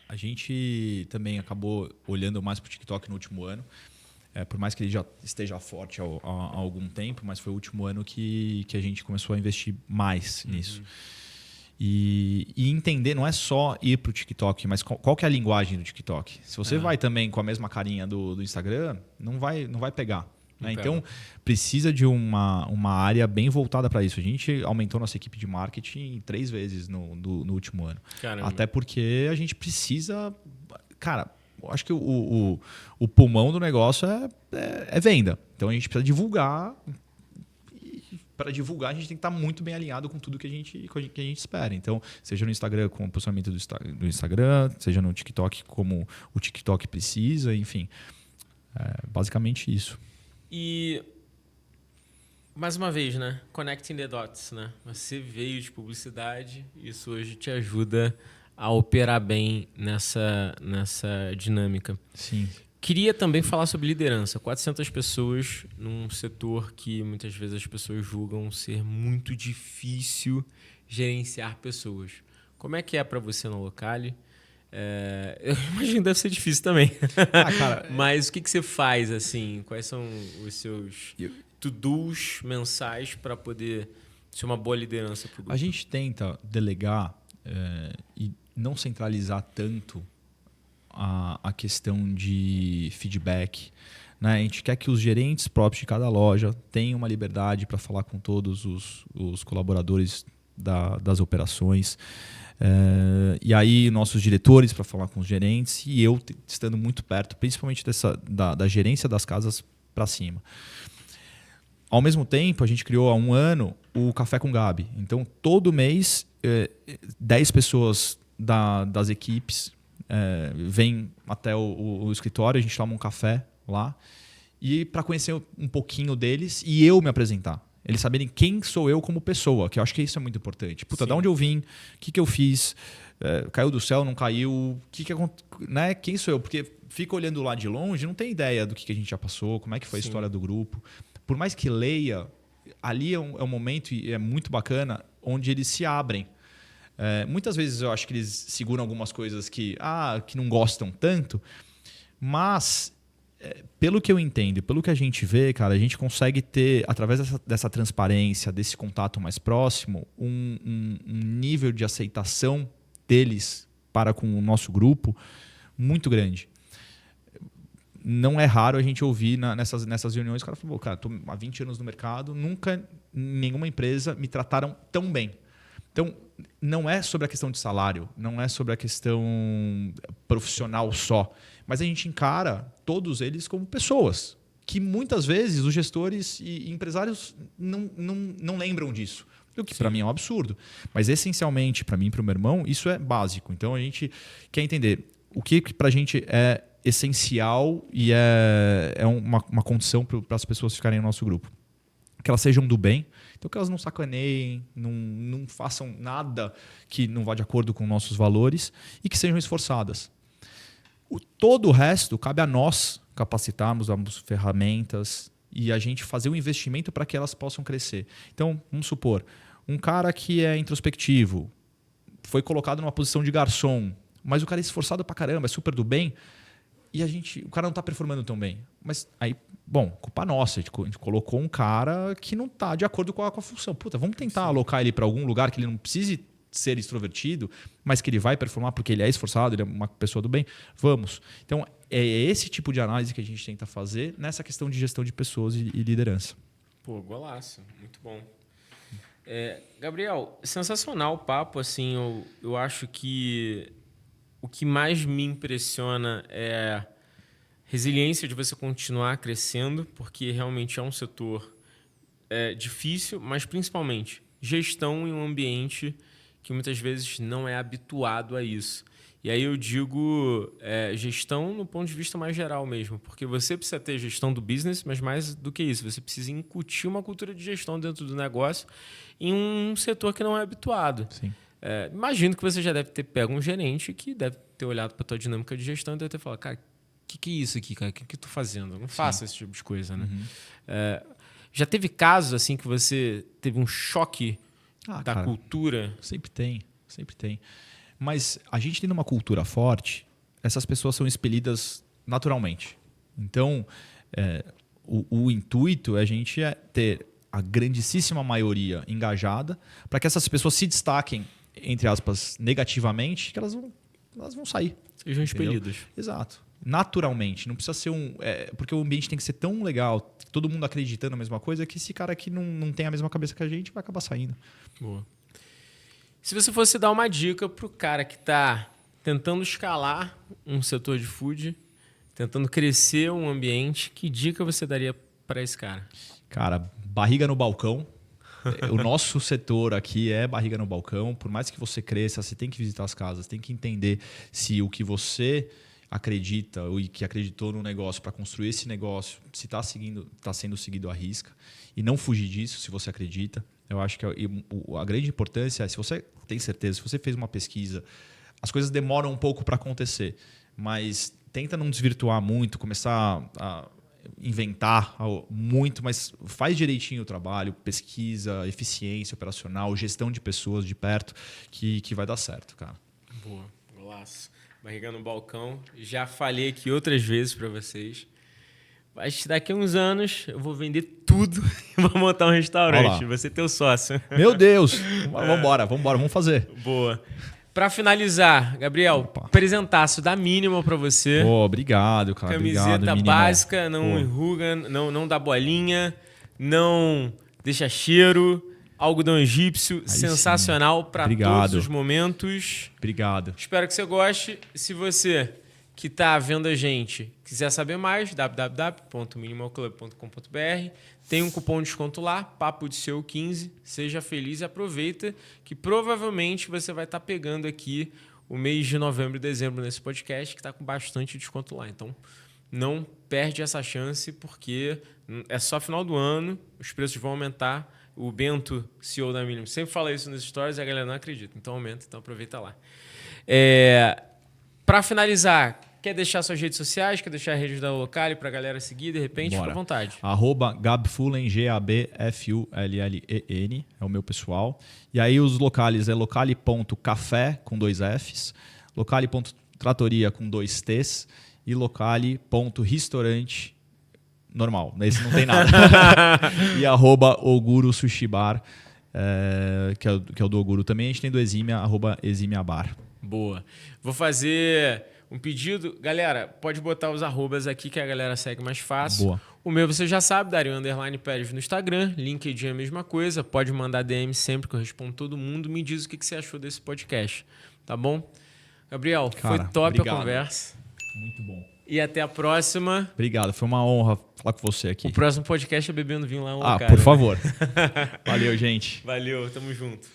A gente também acabou olhando mais para o TikTok no último ano. Por mais que ele já esteja forte há algum tempo, mas foi o último ano que a gente começou a investir mais nisso. E entender, não é só ir para o TikTok, mas qual que é a linguagem do TikTok. Se você vai também com a mesma carinha do Instagram, não vai pegar. Né? Então, precisa de uma área bem voltada para isso. A gente aumentou nossa equipe de marketing 3 vezes no último ano. Caramba. Até porque a gente precisa... Cara, eu acho que o pulmão do negócio é venda. Então, a gente precisa divulgar. E para divulgar, a gente tem que estar muito bem alinhado com tudo que a gente espera. Então, seja no Instagram com o posicionamento do Instagram, seja no TikTok como o TikTok precisa, enfim. Basicamente isso. E, mais uma vez, né? Connecting the dots, né? Você veio de publicidade, isso hoje te ajuda a operar bem nessa dinâmica. Sim. Queria também falar sobre liderança. 400 pessoas num setor que muitas vezes as pessoas julgam ser muito difícil gerenciar pessoas. Como é que é para você na Locali? Eu imagino que deve ser difícil também. Cara, mas o que você faz, assim? Quais são os seus to-dos mensais para poder ser uma boa liderança para o grupo? A gente tenta delegar e não centralizar tanto a questão de feedback. Né? A gente quer que os gerentes próprios de cada loja tenham uma liberdade para falar com todos os colaboradores das operações. E aí nossos diretores para falar com os gerentes e eu estando muito perto, principalmente da gerência das casas para cima. Ao mesmo tempo, a gente criou há 1 ano o Café com Gabi. Então, todo mês, 10 pessoas das equipes vêm até o escritório, a gente toma um café lá e para conhecer um pouquinho deles e eu me apresentar. Eles saberem quem sou eu como pessoa, que eu acho que isso é muito importante. Puta, de onde eu vim, o que eu fiz, caiu do céu, não caiu, né? Quem sou eu? Porque fica olhando lá de longe, não tem ideia do que a gente já passou, como é que foi a história do grupo. Por mais que leia, ali é um momento, e é muito bacana, onde eles se abrem. Muitas vezes eu acho que eles seguram algumas coisas que não gostam tanto, mas... pelo que eu entendo, pelo que a gente vê, cara, a gente consegue ter, através dessa transparência, desse contato mais próximo, um nível de aceitação deles para com o nosso grupo muito grande. Não é raro a gente ouvir nessas reuniões, o cara falou, cara, estou há 20 anos no mercado, nunca em nenhuma empresa me trataram tão bem. Então, não é sobre a questão de salário, não é sobre a questão profissional só, mas a gente encara todos eles como pessoas, que muitas vezes os gestores e empresários não lembram disso, o que para mim é um absurdo. Mas, essencialmente, para mim e para o meu irmão, isso é básico. Então, a gente quer entender o que para a gente é essencial e é uma condição para as pessoas ficarem no nosso grupo. Que elas sejam do bem, então que elas não sacaneiem, não façam nada que não vá de acordo com nossos valores e que sejam esforçadas. Todo o resto cabe a nós capacitarmos, darmos ferramentas e a gente fazer um investimento para que elas possam crescer. Então, vamos supor, Um cara que é introspectivo, foi colocado numa posição de garçom, mas o cara é esforçado pra caramba, é super do bem, e o cara não tá performando tão bem. Mas aí, bom, culpa nossa, a gente colocou um cara que não tá de acordo com a função. Puta, vamos tentar alocar ele para algum lugar que ele não precise ser extrovertido, mas que ele vai performar porque ele é esforçado, ele é uma pessoa do bem. Vamos. Então, é esse tipo de análise que a gente tenta fazer nessa questão de gestão de pessoas e liderança. Pô, golaço. Muito bom. Gabriel, sensacional o papo. Assim, eu acho que o que mais me impressiona é a resiliência de você continuar crescendo, porque realmente é um setor difícil, mas principalmente gestão em um ambiente que muitas vezes não é habituado a isso. E aí eu digo gestão no ponto de vista mais geral mesmo, porque você precisa ter gestão do business, mas mais do que isso, você precisa incutir uma cultura de gestão dentro do negócio em um setor que não é habituado. Sim. Imagino que você já deve ter pego um gerente que deve ter olhado para a tua dinâmica de gestão e deve ter falado, cara, o que é isso aqui, cara? O que eu estou fazendo? Eu não faço esse tipo de coisa, né? Já teve casos assim que você teve um choque da cara, cultura? Sempre tem. Mas a gente tendo uma cultura forte, essas pessoas são expelidas naturalmente. Então, o intuito é a gente ter a grandíssima maioria engajada para que essas pessoas se destaquem, entre aspas, negativamente, que elas vão sair. Sejam expelidas. Exato. Naturalmente. Não precisa ser porque o ambiente tem que ser tão legal, todo mundo acreditando na mesma coisa, que esse cara aqui não tem a mesma cabeça que a gente vai acabar saindo. Boa. Se você fosse dar uma dica para o cara que está tentando escalar um setor de food, tentando crescer um ambiente, que dica você daria para esse cara? Cara, barriga no balcão. O nosso setor aqui é barriga no balcão. Por mais que você cresça, você tem que visitar as casas, tem que entender se o que você acredita ou que acreditou no negócio para construir esse negócio, se está sendo seguido à risca, e não fugir disso se você acredita. Eu acho que a grande importância é, se você tem certeza, se você fez uma pesquisa, as coisas demoram um pouco para acontecer, mas tenta não desvirtuar muito, começar a inventar muito, mas faz direitinho o trabalho, pesquisa, eficiência operacional, gestão de pessoas de perto, que vai dar certo, cara. Boa, golaço. Barriga no balcão. Já falei aqui outras vezes para vocês. Mas daqui a uns anos eu vou vender tudo e vou montar um restaurante. Você teu sócio. Meu Deus! Vambora, vamos fazer. Boa. Para finalizar, Gabriel, presentaço da Minimal para você. Obrigado, cara. Camiseta obrigado, básica, não enruga, não dá bolinha, não deixa cheiro. Algodão egípcio, aí sensacional para todos os momentos. Obrigado. Espero que você goste. Se você que está vendo a gente quiser saber mais, www.minimalclub.com.br. Tem um cupom de desconto lá, Papo de Seu 15. Seja feliz e aproveita, que provavelmente você vai estar pegando aqui o mês de novembro e dezembro nesse podcast, que está com bastante desconto lá. Então, não perde essa chance, porque é só final do ano, os preços vão aumentar. O Bento, CEO da Minimal, sempre fala isso nos stories e a galera não acredita. Então aumenta, então aproveita lá. Para finalizar, quer deixar suas redes sociais, quer deixar a rede da Locali para a galera seguir, de repente, fica à vontade. @gabfullen, GABFULLEN, é o meu pessoal. E aí os locales é locali.café com 2 Fs, locali.tratoria com 2 Ts e locali.restaurante normal, nesse não tem nada. E @Oguro Sushi Bar, que é o do Oguro também. A gente tem do Exímia, @ExímiaBar. Boa. Vou fazer um pedido. Galera, pode botar os arrobas aqui que a galera segue mais fácil. Boa. O meu você já sabe, Dario_Pérez no Instagram. LinkedIn é a mesma coisa. Pode mandar DM sempre que eu respondo todo mundo. Me diz o que você achou desse podcast. Tá bom? Gabriel, cara, foi top obrigado. A conversa. Muito bom. E até a próxima. Obrigado, foi uma honra falar com você aqui. O próximo podcast é bebendo vinho lá no Por favor. Valeu, gente. Valeu, tamo junto.